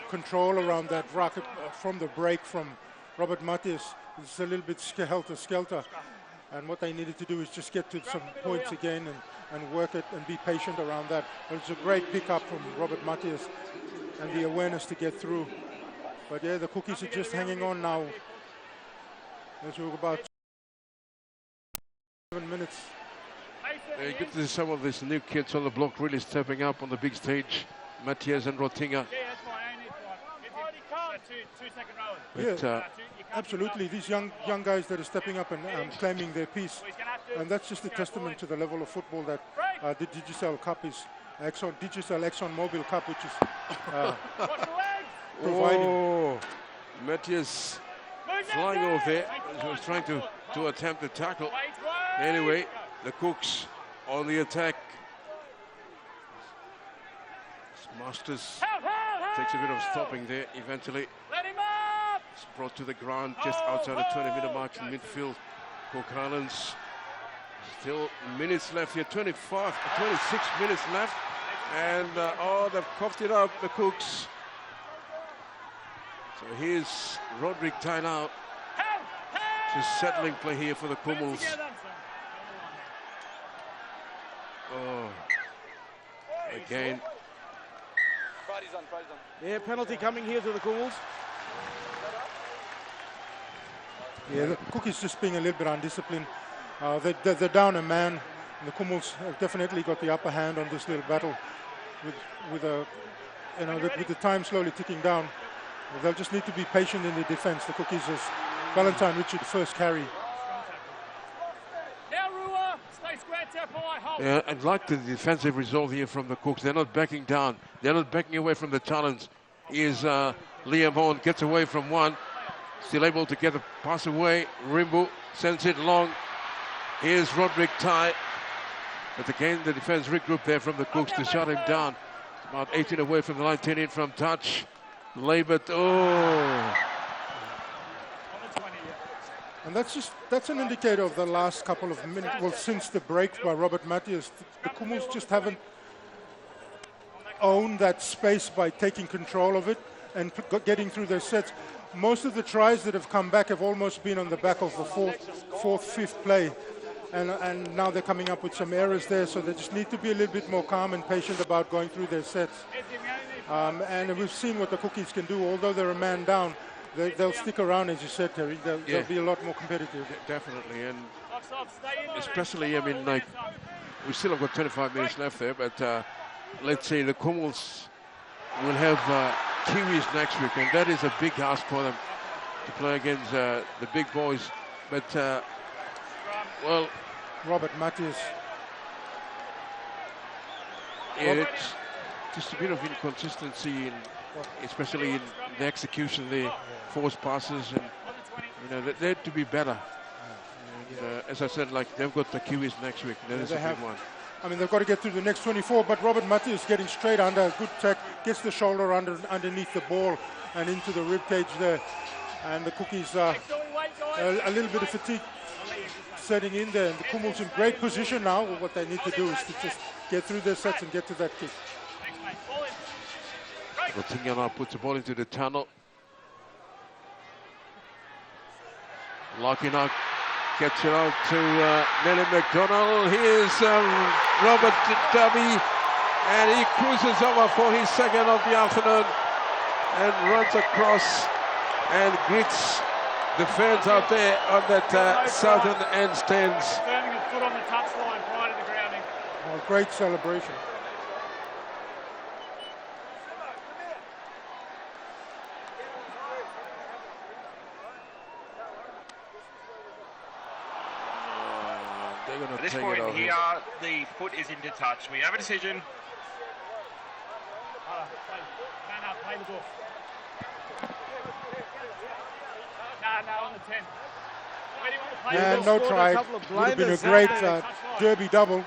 control around that rocket from the break from Robert Matias. It's a little bit helter-skelter. And what they needed to do is just get to some points again and work it and be patient around that. It was a great pickup from Robert Matias and the awareness to get through. But yeah, the Cookies are just hanging on now. As we're about 7 minutes. Yeah, you get to see some of these new kids on the block really stepping up on the big stage. Matias and Rotinga. Yeah, absolutely. These young guys that are stepping up and claiming their piece. And that's just a testament to the level of football that the Digicel Cup is, Digicel ExxonMobil Cup, which is providing. Oh, Matias flying off there as he was trying to attempt the tackle. Anyway, the Cooks on the attack. Masters takes a bit of stopping there eventually. It's brought to the ground just outside the 20-meter mark in midfield. Cook Islands still minutes left here, 26 minutes left. And they've coughed it up, the Cooks. So here's Roderick tied out. Just settling play here for the Kumuls. Oh, again. Yeah, penalty coming here to the Kumuls. Yeah, the Cookies just being a little bit undisciplined. They're down a man. And the Kumuls have definitely got the upper hand on this little battle with the time slowly ticking down. They'll just need to be patient in the defense. The Cookies as Valentine Richard first carry. Yeah, I'd like the defensive resolve here from the Cooks. They're not backing down. They're not backing away from the challenge. Here's Liam Horn, gets away from one. Still able to get the pass away. Rimbu sends it long. Here's Roderick Tai. But again, the defense regroup there from the Cooks to shut him down. About 18 away from the line, 10 in from touch. Laboured, oh. And that's an indicator of the last couple of minutes. Well, since the break by Robert Matthias, the Kumuls just haven't owned that space by taking control of it and getting through their sets. Most of the tries that have come back have almost been on the back of the fourth, fifth play. And now they're coming up with some errors there, so they just need to be a little bit more calm and patient about going through their sets. And we've seen what the Cookies can do. Although they're a man down, they'll stick around, as you said, Terry. They'll be a lot more competitive. Definitely, and especially, I mean, like, we still have got 25 minutes left there, but let's say the Kumuls will have Kiwis next week, and that is a big ask for them to play against the big boys. But, well... Robert Matthias. Yeah, it's just a bit of inconsistency, especially in the execution, the forced passes, and you know they had to be better. And, as I said, like they've got the Kiwis next week. That is a big one. I mean, they've got to get through the next 24, but Robert Matthias getting straight under, good tech, gets the shoulder underneath the ball and into the rib cage there. And the Cookies a little bit of fatigue setting in there. And the Kumuls in great position now. What they need to do is to just get through their sets and get to that kick. Rotinga now puts the ball into the tunnel. Locking out, gets it out to Nelly McDonald. Here's Robert Dubby, and he cruises over for his second of the afternoon and runs across and greets the fans out there on that southern end stands. Turning his foot on the touchline prior to the grounding. Oh, great celebration. At this point here, the foot is into touch. We have a decision. Play the ball. On the 10. And no try. Would have been a great derby double.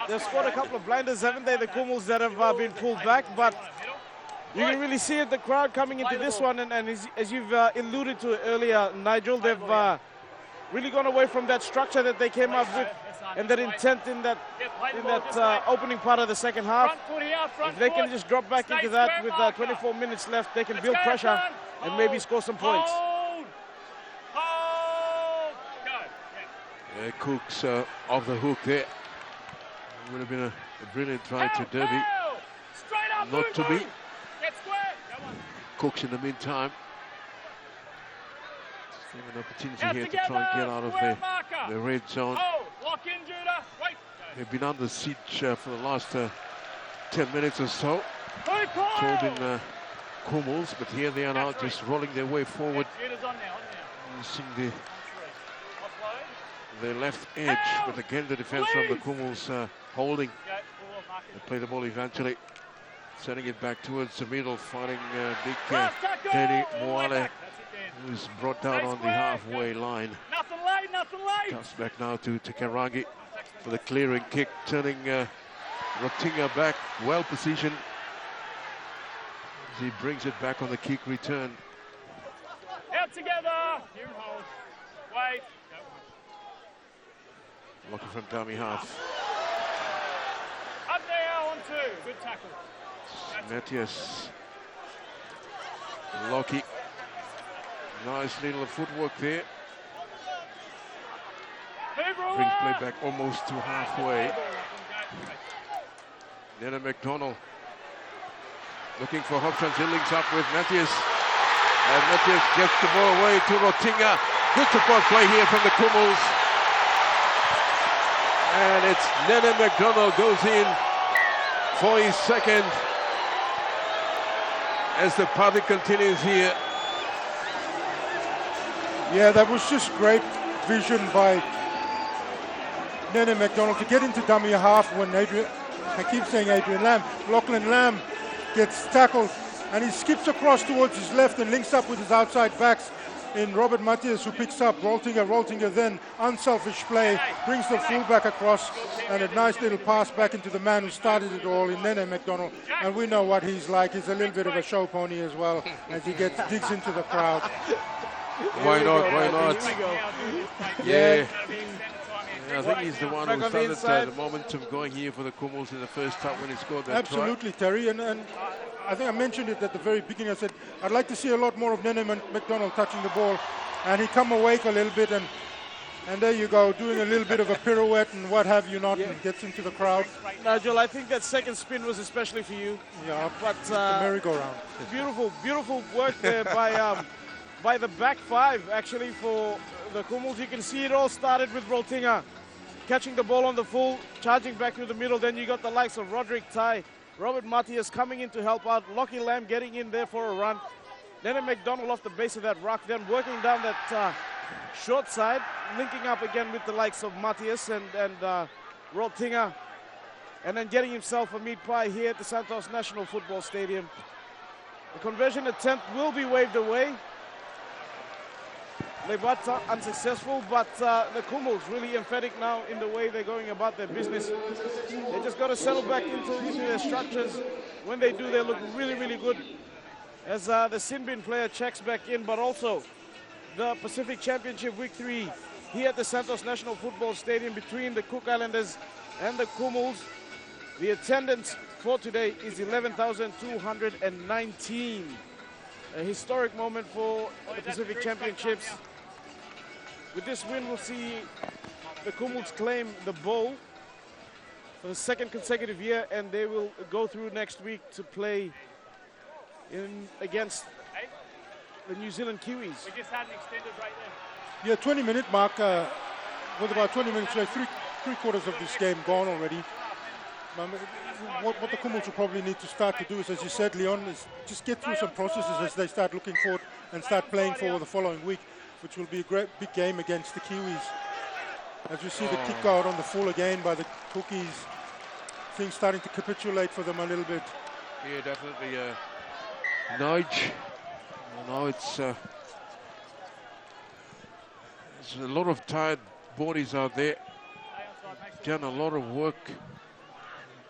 They've scored a couple of blinders, haven't they, the Kumuls, that have been pulled back, but you can really see it, the crowd coming into this one, and as you've alluded to earlier, Nigel, they've really gone away from that structure that they came up with and that intent in that opening part of the second half. If they can just drop back into that with 24 minutes left, they can build pressure and maybe score some points. Cooks off the hook there. Would have been a brilliant try to Derby. Not to be. Cooks in the meantime. An opportunity here to try and get out of the red zone. They've been under siege for the last 10 minutes or so. Holding Kumuls, but here they are now just rolling their way forward. Using the left edge, but again the defense from the Kumuls holding. They play the ball eventually, sending it back towards the middle, finding big Danny Moale, who's brought down on the halfway line. Comes back now to Karangi for the clearing kick, turning Rotinga back, well positioned. As he brings it back on the kick return. Out together. Here and hold. Wait. Looking from dummy half. Up there on 2. Good tackle. Matthias. Lockie. Nice little footwork there. Brings play back almost to halfway. Then McDonald. Looking for options. He links up with Matthias. And Matthias gets the ball away to Rotinga. Good support play here from the Kumuls. And it's Nene McDonald goes in for his second as the party continues here. Yeah, that was just great vision by Nene McDonald to get into dummy half when I keep saying Adrian Lamb, Lachlan Lamb gets tackled and he skips across towards his left and links up with his outside backs. in Robert Matthias, who picks up Roltinger. Roltinger then, unselfish play, brings the fullback across, and a nice little pass back into the man who started it all in Nene McDonald. And we know what he's like. He's a little bit of a show pony as well, as he digs into the crowd. Why not? Why not? Yeah. I think he's the one who started the momentum going here for the Kumuls in the first half when he scored that Absolutely, try. Terry. And I think I mentioned it at the very beginning. I said, I'd like to see a lot more of Nene McDonald touching the ball. And he come awake a little bit, and there you go, doing a little bit of a pirouette and what have you not, and gets into the crowd. Nigel, I think that second spin was especially for you. Yeah, but the merry-go-round. Beautiful work there by the back five, actually, for the Kumuls. You can see it all started with Roltinger catching the ball on the full, charging back through the middle. Then you got the likes of Roderick Tai, Robert Matthias coming in to help out, Lockie Lamb getting in there for a run. Nene McDonald off the base of that rock, then working down that short side, linking up again with the likes of Matthias and Roltinger, and then getting himself a meat pie here at the Santos National Football Stadium. The conversion attempt will be waved away. Lebata unsuccessful, but the Kumuls really emphatic now in the way they're going about their business. They just got to settle back into their structures. When they do, they look really good. As the Sinbin player checks back in, but also the Pacific Championship Week 3 here at the Santos National Football Stadium between the Cook Islanders and the Kumuls. The attendance for today is 11,219. A historic moment for the Pacific Championships. With this win, we'll see the Kumuls claim the bowl for the second consecutive year, and they will go through next week to play against the New Zealand Kiwis. We just had an extended right there. Yeah, 20-minute mark. With about 20 minutes left, three quarters of this game gone already. What the Kumuls will probably need to start to do is, as you said, Leon, is just get through some processes as they start looking forward and start playing for the following week, which will be a great big game against the Kiwis. As you see the kick out on the full again by the Cookies, things starting to capitulate for them a little bit. Yeah, definitely. Nudge. Now it's a lot of tired bodies out there. Done a lot of work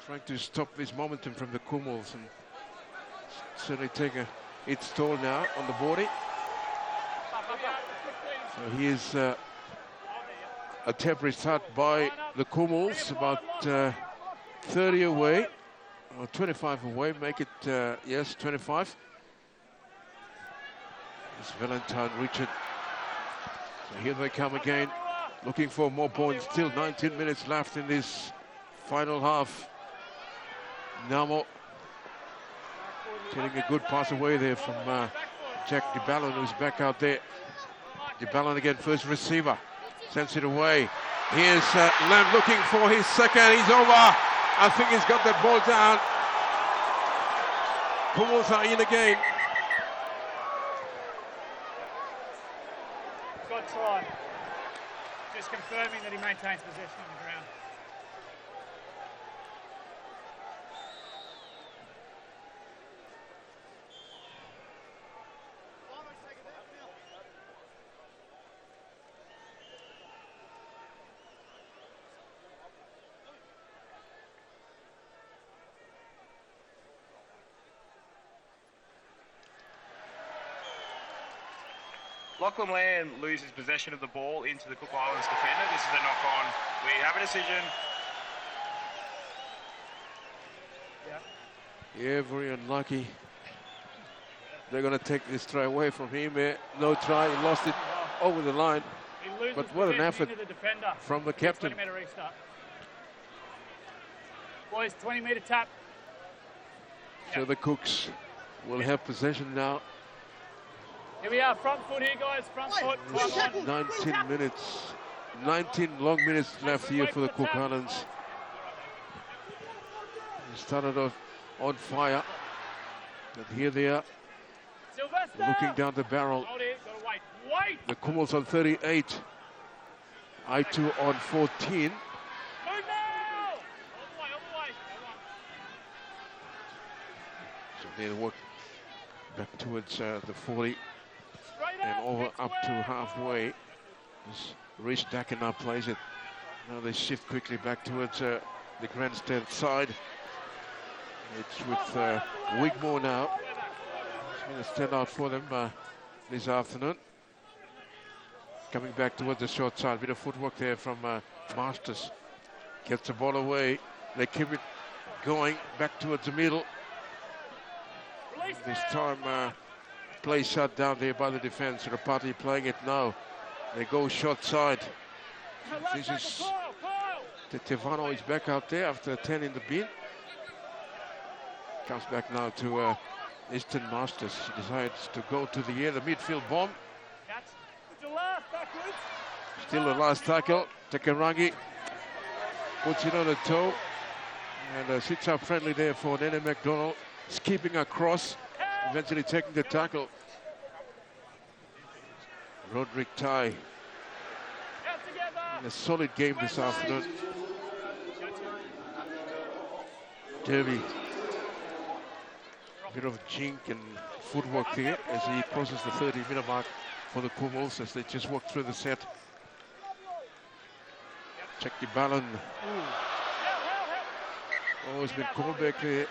trying to stop this momentum from the Kumuls, and certainly take its toll now on the body. So here's a temporary start by the Kumuls, about 30 away, or 25 away, make it, yes, 25. It's Valentine Richard. So here they come again, looking for more points. Still 19 minutes left in this final half. Namo getting a good pass away there from Jack DeBallon, who's back out there. DeBallon again, first receiver, sends it away. Here's Lamb looking for his second. He's over. I think he's got that ball down. Kumuls are in again. Good try. Just confirming that he maintains possession on the ground. Lachlan Land loses possession of the ball into the Cook Islands defender. This is a knock on. We have a decision. Yeah, very unlucky. They're going to take this try away from him. No try, he lost it over the line. But what an effort from the captain. 20-metre restart. Boys, 20-metre tap. So the Cooks will have possession now. Here we are, front foot here, guys, front foot. 19 minutes, 19 long minutes left here for the Cook Islands. They started off on fire, but here they are, looking down the barrel. The Kumuls on 38, Aitu on 14. So they work back towards the 40. and over up to halfway. Rich Dacker now plays it. Now they shift quickly back towards the grandstand side. It's with Wigmore now. It's been a standout for them this afternoon. Coming back towards the short side. Bit of footwork there from Masters. Gets the ball away. They keep it going back towards the middle. This time play shut down there by the defense. Rapati playing it now. They go short side. This is Tevano is back out there after 10 in the bin. Comes back now to Eastern Masters. He decides to go to the air. The midfield bomb. Still the last tackle. Takarangi puts it on the toe and sits up friendly there for Nene McDonald. Skipping across, eventually taking the tackle. Roderick Tai. A solid game this afternoon. Derby. Bit of jink and footwork there as he crosses the 30-minute mark for the Kumuls as they just walk through the set. Check the Ballon. Oh, it's been called back there.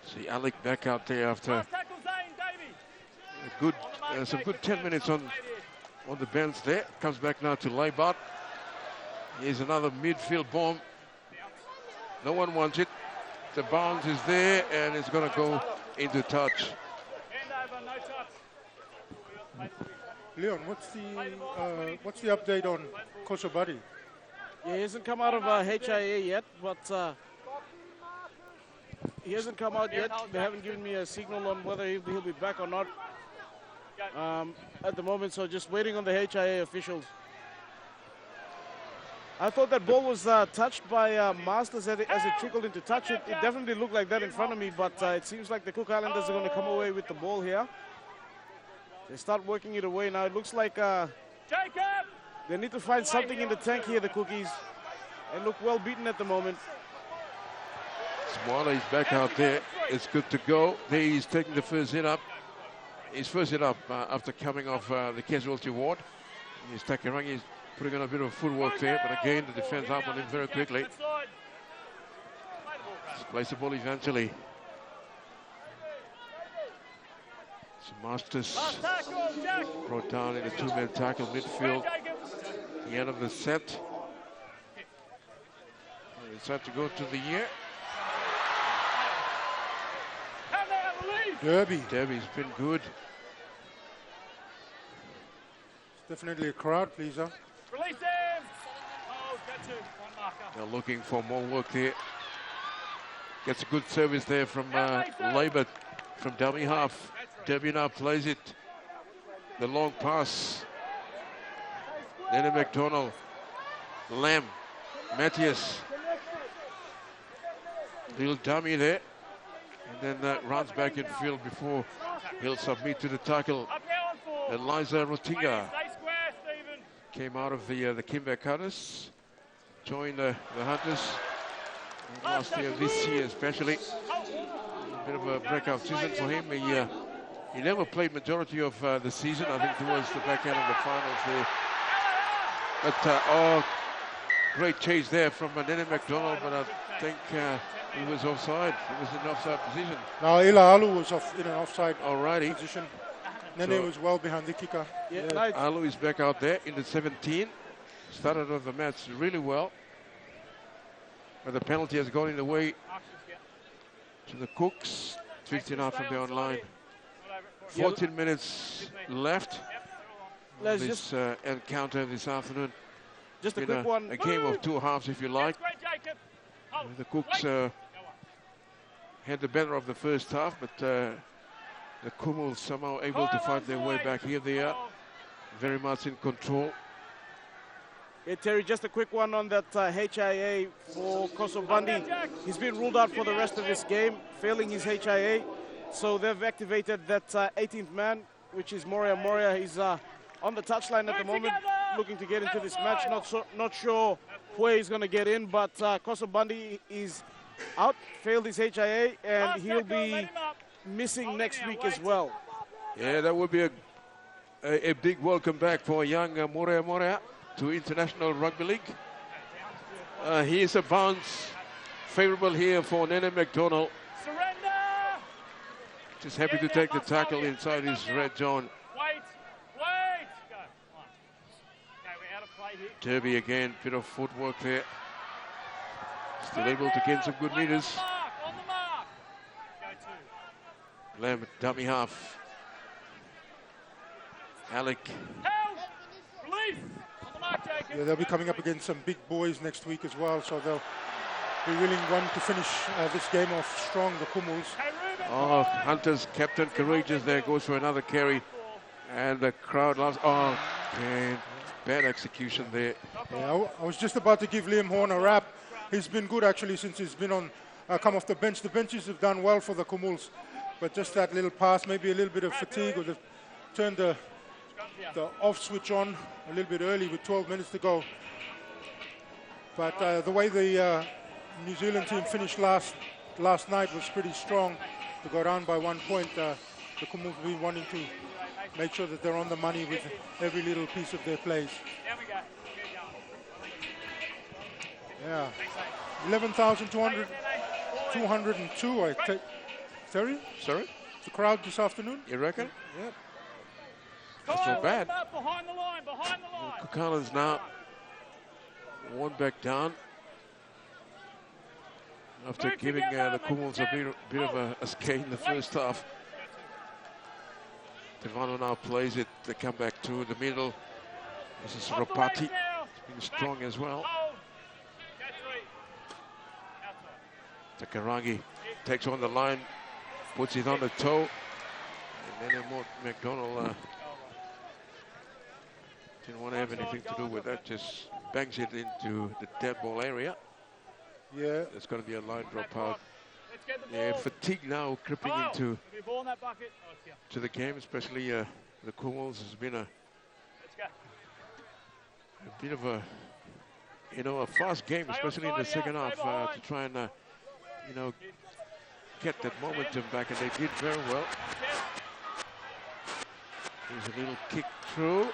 See Alec back out there after some good 10 minutes on the bench there. Comes back now to Leibart. Here's another midfield bomb. No one wants it. The bounce is there and it's going to go into touch. Leon, what's the update on Kosobadi? Yeah, he hasn't come out of HIA yet, but he hasn't come out yet. They haven't given me a signal on whether he'll be back or not at the moment, so just waiting on the HIA officials. I thought that ball was touched by Masters as it trickled into touch. It definitely looked like that in front of me, but it seems like the Cook Islanders are going to come away with the ball here. They start working it away now. It looks like they need to find something in the tank here, the Cookies. They look well beaten at the moment. Smiley's back out there. It's good to go. There he's taking the first hit up. His first hit up after coming off the casualty ward. He's Takarangi's putting on a bit of footwork there, but again the defense up on him very quickly. Plays the ball eventually. So Masters brought down in a two-man tackle midfield. The end of the set. They decide to go to the year. Derby's been good. It's definitely a crowd pleaser. Release him! Oh, that's it. One marker. They're looking for more work here. Gets a good service there from Labour from dummy half. Derby now plays it. The long pass. Nene McDonald. Lamb. Matthias. Little dummy there. And then runs back in field before he'll submit to the tackle. Eliza Rotinga came out of the Kimber Cutters, joined the Hunters last year, this year especially. A bit of a breakout season for him. He never played majority of the season, I think towards the back end of the finals there. But oh, great chase there from Nene McDonald, but I think he was offside. He was in an offside position. Now Ila Alu was in an offside Alrighty. position. Nene was well behind the kicker. Yeah. Alu is back out there in the 17. Started off the match really well. But the penalty has gone in the way to the Cooks. 15 out from the online. 14 minutes left Let's in this encounter this afternoon. Just a quick one. A game of two halves, if you like. The Cooks had the better of the first half, but the Kumuls somehow able to fight their way back. Here they are, very much in control. Hey, Terry, just a quick one on that HIA for Kosobandi. He's been ruled out for the rest of this game, failing his HIA. So they've activated that 18th man, which is Moria. Moria, he's on the touchline at the moment, looking to get into this match. Not sure where he's going to get in, but Kosobandi is out, failed his HIA, and Last he'll tackle, let be him up. missing Hold next him now, week as wait. well. Yeah, that would be a big welcome back for young Morea to International Rugby League. Here's a bounce. Favorable here for Nene McDonald. Surrender. Just happy to take the tackle inside his red zone. Wait. Go. Come on. Okay, we're out of play here. Derby again, bit of footwork there. Still able to gain some good meters. On the mark. Go two. Lamb, dummy half. Alec. Help. Release. On the mark, Jacob. Yeah, they'll be coming up against some big boys next week as well, so they'll be willing one to finish this game off strong, the Kumuls. Hey, Ruben, Oh, boy. Hunter's Captain Courageous there goes for another carry. And the crowd loves. Oh, man. Bad execution there. Yeah, I was just about to give Liam Horn a rap. He's been good actually since he's been on, come off the bench. The benches have done well for the Kumuls, but just that little pass, maybe a little bit of fatigue, or they've turned the off switch on a little bit early with 12 minutes to go. But the way the New Zealand team finished last night was pretty strong. To go down by 1 point, the Kumuls will be wanting to make sure that they're on the money with every little piece of their plays. Down we go. Yeah, 11,202, I take. Terry, Sorry? the crowd this afternoon? You reckon? Yeah. That's not bad. Behind the line. Collins now. One back down. After Move giving together, the Kumuls a bit of a skate in the first half. Devano now plays it. They come back to the middle. This is Off the Ropati. legs now. Being strong as well. Hold. Go three. Outside. Takarangi takes on the line, puts it on the toe, and then McDonald didn't want to have anything to do with that, just bangs it into the dead ball area. Yeah. There's going to be a line drop out. Let's get the Yeah, ball. fatigue now creeping Kyle, into have you ball in that bucket? Oh, it's here. to the game, especially the Kumuls has been Let's go. a bit of a fast game, especially in the second half, to try and get that momentum back, and they did very well. Here's a little kick through,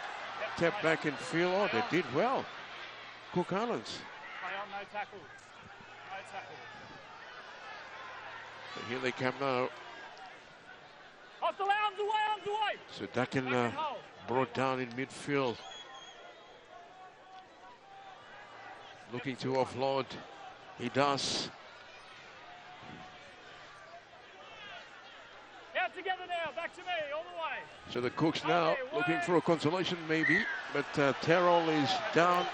tap back in field. Oh, they did well. Cook Islands. Play on, no tackle. No tackle. So here they come now. Hostile, arms away. So Duncan brought down in midfield. Looking to offload. He does. Out together now, back to me, all the way. So the Cooks now looking for a consolation maybe, but Terrell is down. In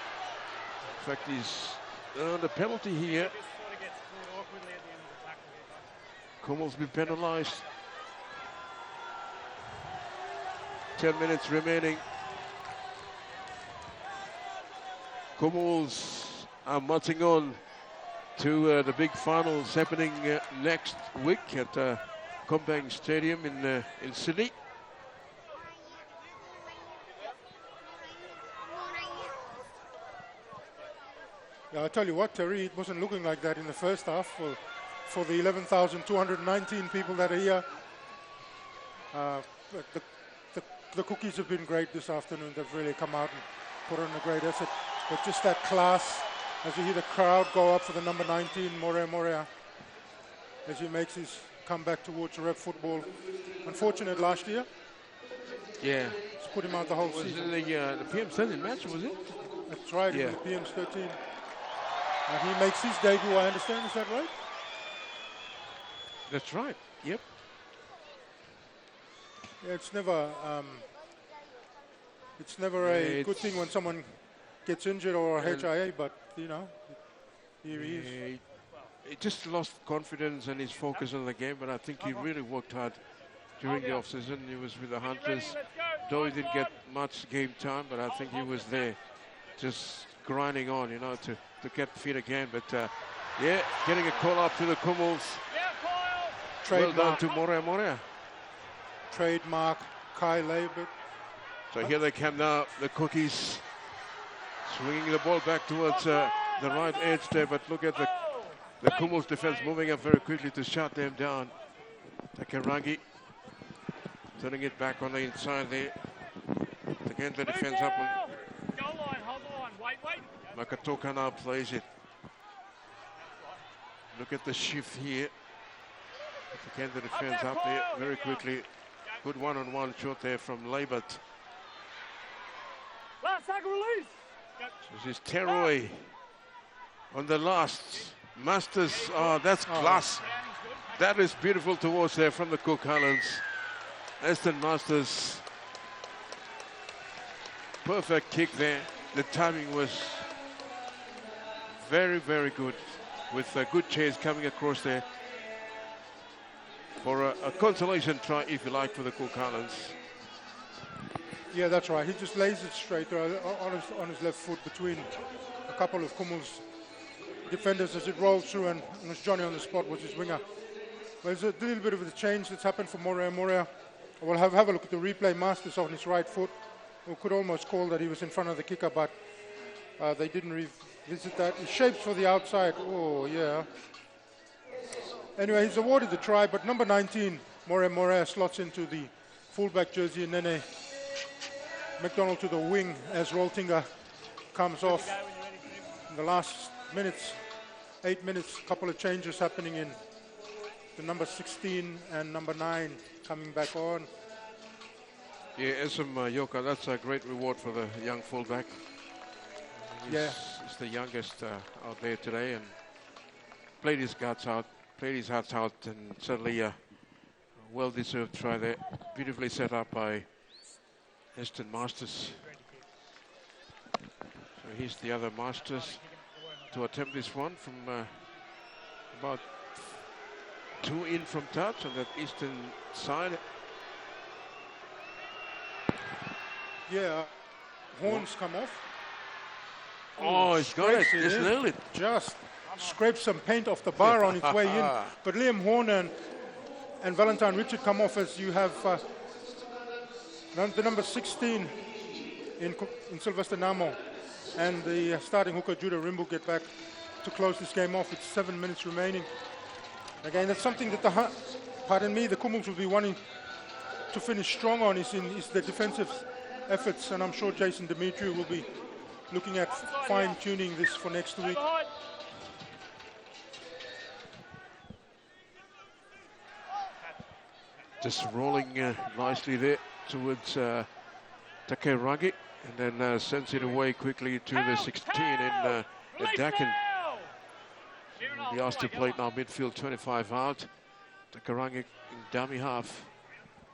fact, he's earned a penalty here. This sort of gets caught awkwardly at the end of the tackle here. Kumuls been penalized. 10 minutes remaining. Kumuls are marching on to the big finals happening next week at Combank Stadium in Sydney. Yeah, I tell you what, Terry, it wasn't looking like that in the first half for the 11,219 people that are here. But the Cookies have been great this afternoon. They've really come out and put on a great effort. But just that class, as you hear the crowd go up for the number 19, Morea, as he makes his comeback towards rep football. Unfortunate last year. Yeah. It's put him out the whole Was season. it the PM7 match, was it? That's right, Yeah. in the PM's 13. And he makes his debut, I understand. Is that right? That's right. Yep. Yeah, it's never a good thing when someone gets injured or And- HIA, but here he is. He just lost confidence and his focus on the game, but I think he really worked hard during the off-season. He was with the Hunters, though he didn't get much game time, but I think he was there just grinding on, to get fit again. But yeah, getting a call up to the Kumuls. Well done to Morea. Trademark Kai Labor. So here they come now, the Cookies, swinging the ball back towards the right edge there, but look at the The Kumuls defense moving up very quickly to shut them down. Takerangi turning it back on the inside there. Again, the defense up on Goal line, hold the line. Wait. Makatoka now plays it. Look at the shift here. Again, the defense up there very quickly. Good one-on-one shot there from Labert. Last tackle release. This is Teroy on the last. Masters, oh, that's class. That is beautiful to watch there from the Cook Islands. Aston Masters. Perfect kick there. The timing was very, very good, with a good chase coming across there for a consolation try, if you like, for the Cook Islands. Yeah, that's right. He just lays it straight on his left foot between a couple of Kumuls defenders as it rolled through, and it was Johnny on the spot, was his winger. There's a little bit of a change that's happened for Morea. We'll have a look at the replay. Masters on his right foot. We could almost call that he was in front of the kicker, but they didn't revisit that. He shapes for the outside. Oh, yeah. Anyway, he's awarded the try, but number 19, Morea slots into the fullback jersey, and then McDonald to the wing as Roltinga comes off. In the last minutes, 8 minutes, a couple of changes happening in the number 16 and number 9 coming back on. Yeah, Esam Yoka, that's a great reward for the young fullback. He's the youngest out there today, and played his guts out, played his hearts out, and certainly a well-deserved try there. Beautifully set up by Aston Masters. So here's the other Masters to attempt this one from about 2 in from touch on that eastern side. Yeah, horns come off. Oh, he's got it. Just nailed it. Just scraped some paint off the bar on its way in. But Liam Horner and Valentine Richard come off as you have the number 16 in Sylvester Namo and the starting hooker Judah Rimbu get back to close this game off with 7 minutes remaining. Again, that's something that the Kumuls will be wanting to finish strong on is the defensive efforts, and I'm sure Jason Demetriou will be looking at fine-tuning this for next week. Just rolling nicely there towards Takerangi, and then sends it away quickly to the 16 in Dakin. He asked to play now midfield, 25 out. Takerangi in dummy half.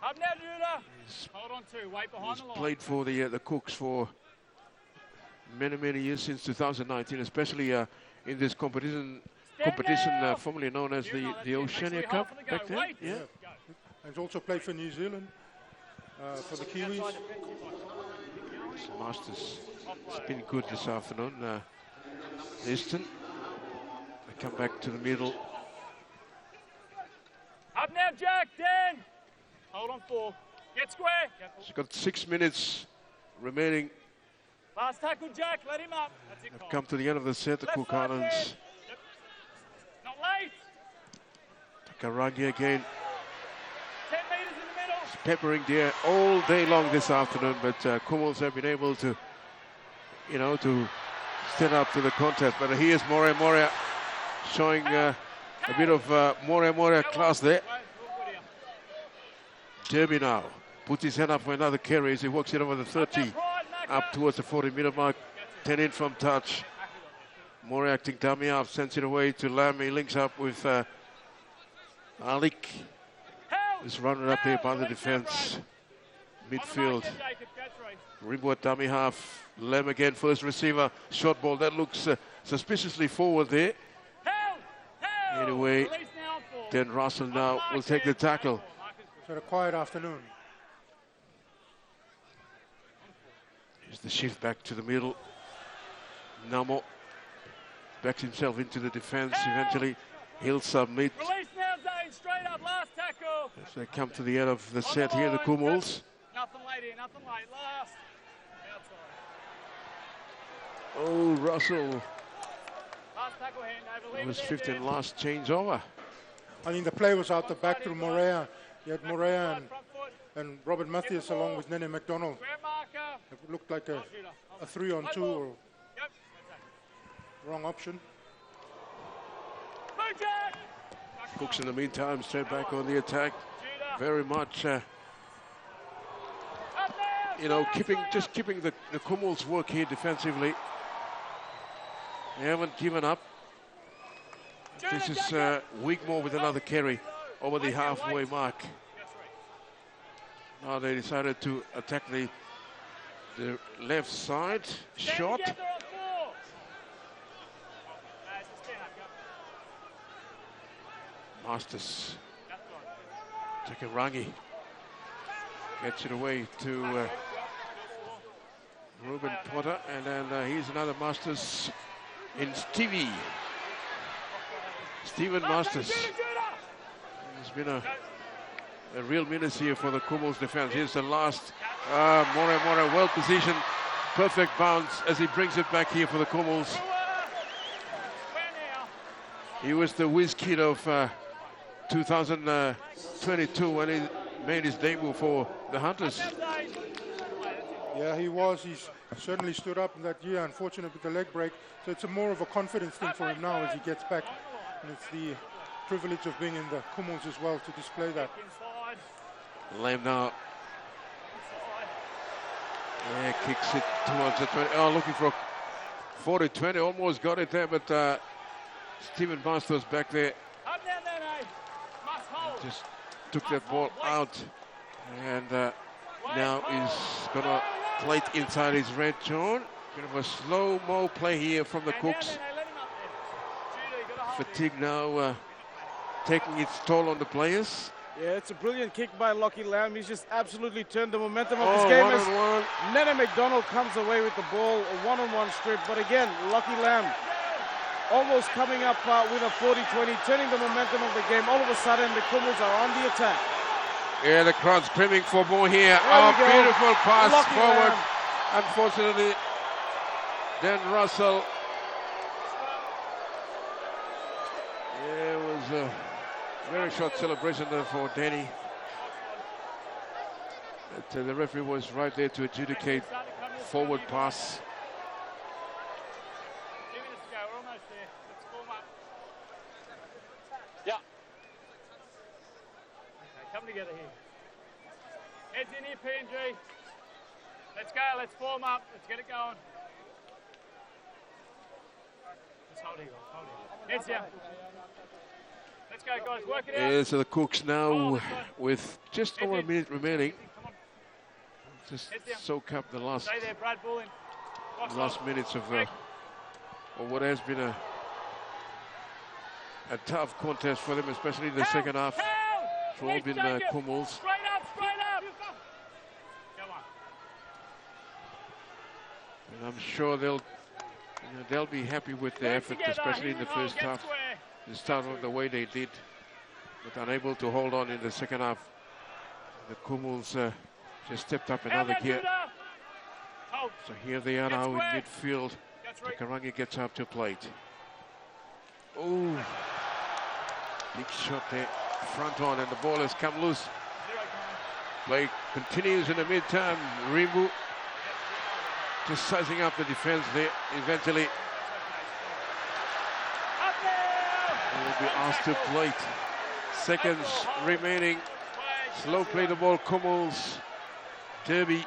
Up now, Judah. Hold on to, wait behind the line. Played for the Cooks for many years, since 2019, especially in this competition formerly known as the Oceania Cup back then. Yeah. And also played for New Zealand, for the Kiwis. Masters, it's been good this afternoon. Easton, they come back to the middle. Up now, Jack, Dan. Hold on 4. Get square. He's got 6 minutes remaining. Last tackle, Jack. Let him up. That's it. They've come to the end of the set, the Cook Islands. Yep. Not late. Takerangi again. 10 metres in the middle. It's peppering there all day long this afternoon, but Kumuls have been able to, to stand up to the contest. But here's Morea showing a bit of Morea class there. Derby now puts his hand up for another carry as he walks it over the 30, up towards the 40-meter mark. 10 in from touch. Morea acting dummy half, sends it away to Lam. He links up with Alik. Is running up there by the defense. Midfield. Rimbo dummy half. Lam again, first receiver. Short ball, that looks suspiciously forward there. Anyway, then Russell now will take the tackle. It's had a quiet afternoon. Here's the shift back to the middle. Namo backs himself into the defense. Eventually, he'll submit. Release now, Zane. Straight up, last tackle. As they come to the end of the set here, the Kumuls. Nothing late here, nothing late. Last. Oh, Russell Last tackle hand over. It was 15 last change over. I mean, the play was out the back through Morea. You had Morea Front foot. and Robert Mathias along with Nene McDonald. Square marker. It looked like a 3-on-2 or Yep. wrong option. Blue Jack. Cooks in the meantime straight back on the attack. Judah. Very much, Up now. you know, Stay up. just keeping the Kumuls work here defensively. They haven't given up. This is Wigmore with another carry over the halfway mark. Now they decided to attack the left side. Shot. Stand together on 4. Just stand up, go. Masters. That's right. Takarangi gets it away to Ruben Potter, and then here's another Masters in Stevie. Stephen Masters. He's been a real menace here for the Kumuls defense. Here's the last. Mora well positioned. Perfect bounce as he brings it back here for the Kumuls. He was the whiz kid of 2022 when he made his debut for the Hunters. Yeah, he was. He's certainly stood up in that year. Unfortunate with the leg break. So it's more of a confidence thing for him now as he gets back. And it's the privilege of being in the Kumuls as well to display that. Lamb now. Yeah, kicks it towards the 20. Oh, looking for a 40-20. Almost got it there, but Stephen Masters back there just took that ball out. And now he's going to play it inside his red zone. Bit of a slow-mo play here from the Cooks. Fatigue now taking its toll on the players. Yeah, it's a brilliant kick by Lockie Lamb. He's just absolutely turned the momentum of this game as Nene McDonald comes away with the ball, a one-on-one strip. But again, Lockie Lamb almost coming up with a 40-20, turning the momentum of the game. All of a sudden, the Kumuls are on the attack. Yeah, the crowd screaming for more here. There we go. Beautiful pass Lockie forward. Lamb. Unfortunately, Dan Russell. Yeah, it was a very short celebration there for Danny. But, the referee was right there to adjudicate forward pass. 2 minutes to go, we're almost there. Let's form up. Yeah. Okay, come together here. Heads in here, PNG. Let's go, let's form up. Let's get it going. Just hold here, hold here. Heads down. Let's go, guys, work it out. Yeah, so the Cooks now with just over a minute remaining. Just soak up the last Stay there, Brad Bullen. minutes of what has been a tough contest for them, especially in the second half. It's all been Kumuls. Straight up, straight up. Come on. And I'm sure they'll be happy with their effort, especially in the first half. They started the way they did, but unable to hold on in the second half. The Kumuls just stepped up another gear. So here they are now in midfield. Takarangi gets up to plate. Oh, big shot there, front on, and the ball has come loose. Play continues in the mid-term. Rimbu just sizing up the defense there. Eventually, will be asked to plate. Seconds remaining. Slow play the ball. Kumuls. Derby.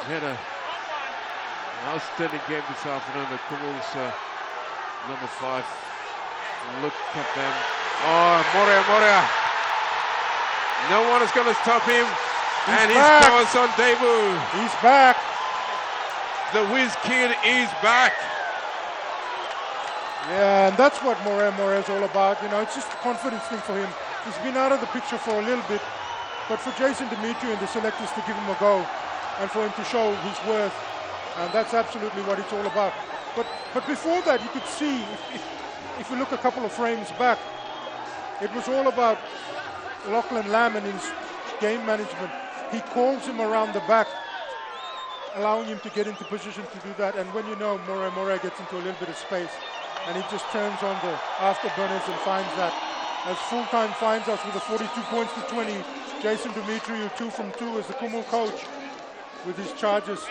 He's had an outstanding game this afternoon. The Kumuls number 5. Look at them. Oh, Morea. No one is going to stop him. And he scores on debut. He's back. The whiz kid is back. Yeah, and that's what Morea is all about. You know, it's just a confidence thing for him. He's been out of the picture for a little bit, but for Jason Demetriou and the selectors to give him a go and for him to show his worth, and that's absolutely what it's all about. But before that, you could see, if you look a couple of frames back, it was all about Lachlan Lamb and his game management. He calls him around the back, allowing him to get into position to do that. And when you know More gets into a little bit of space, and he just turns on the afterburners and finds that. As full-time finds us with a 42 points to 20. Jason Dimitriou 2 from 2 as the Kumul coach with his Chargers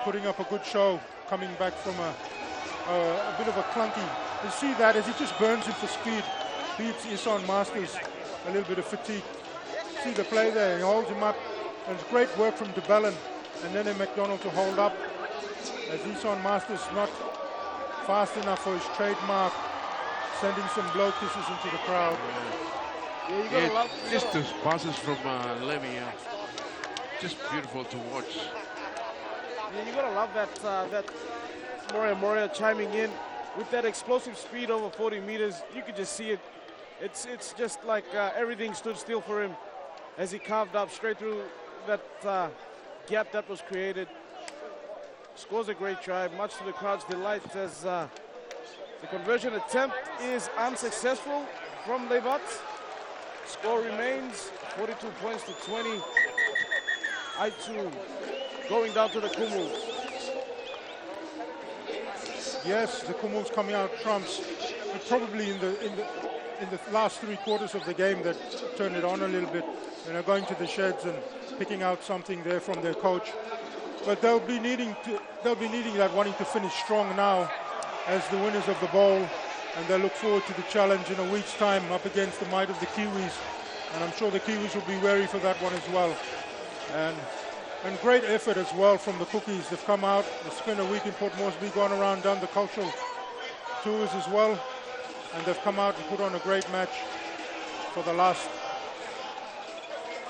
putting up a good show, coming back from a bit of a clunky. You see that as he just burns him for speed, beats Isan Masters, a little bit of fatigue. See the play there, he holds him up, and it's great work from De Bellin, and then a McDonald to hold up, as Isan Masters not fast enough for his trademark, sending some blow kisses into the crowd. Yeah, you gotta love just those passes from Lemmy, just beautiful to watch. Yeah, you gotta love that Moria chiming in with that explosive speed over 40 meters. You could just see it. It's just like everything stood still for him as he carved up straight through that gap that was created. Scores a great try, much to the crowd's delight, as the conversion attempt is unsuccessful from Levat. Score remains 42 points to 20. Aitu going down to the Kumuls. Yes, the Kumuls coming out trumps, but probably in the last 3 quarters of the game that turned it on a little bit. You know, going to the sheds and picking out something there from their coach. But they'll be needing that, wanting to finish strong now as the winners of the bowl, and they look forward to the challenge in a week's time up against the might of the Kiwis. And I'm sure the Kiwis will be wary for that one as well. And great effort as well from the Cookies. They've come out, they've spent a week in Port Moresby, gone around, done the cultural tours as well, and they've come out and put on a great match for the last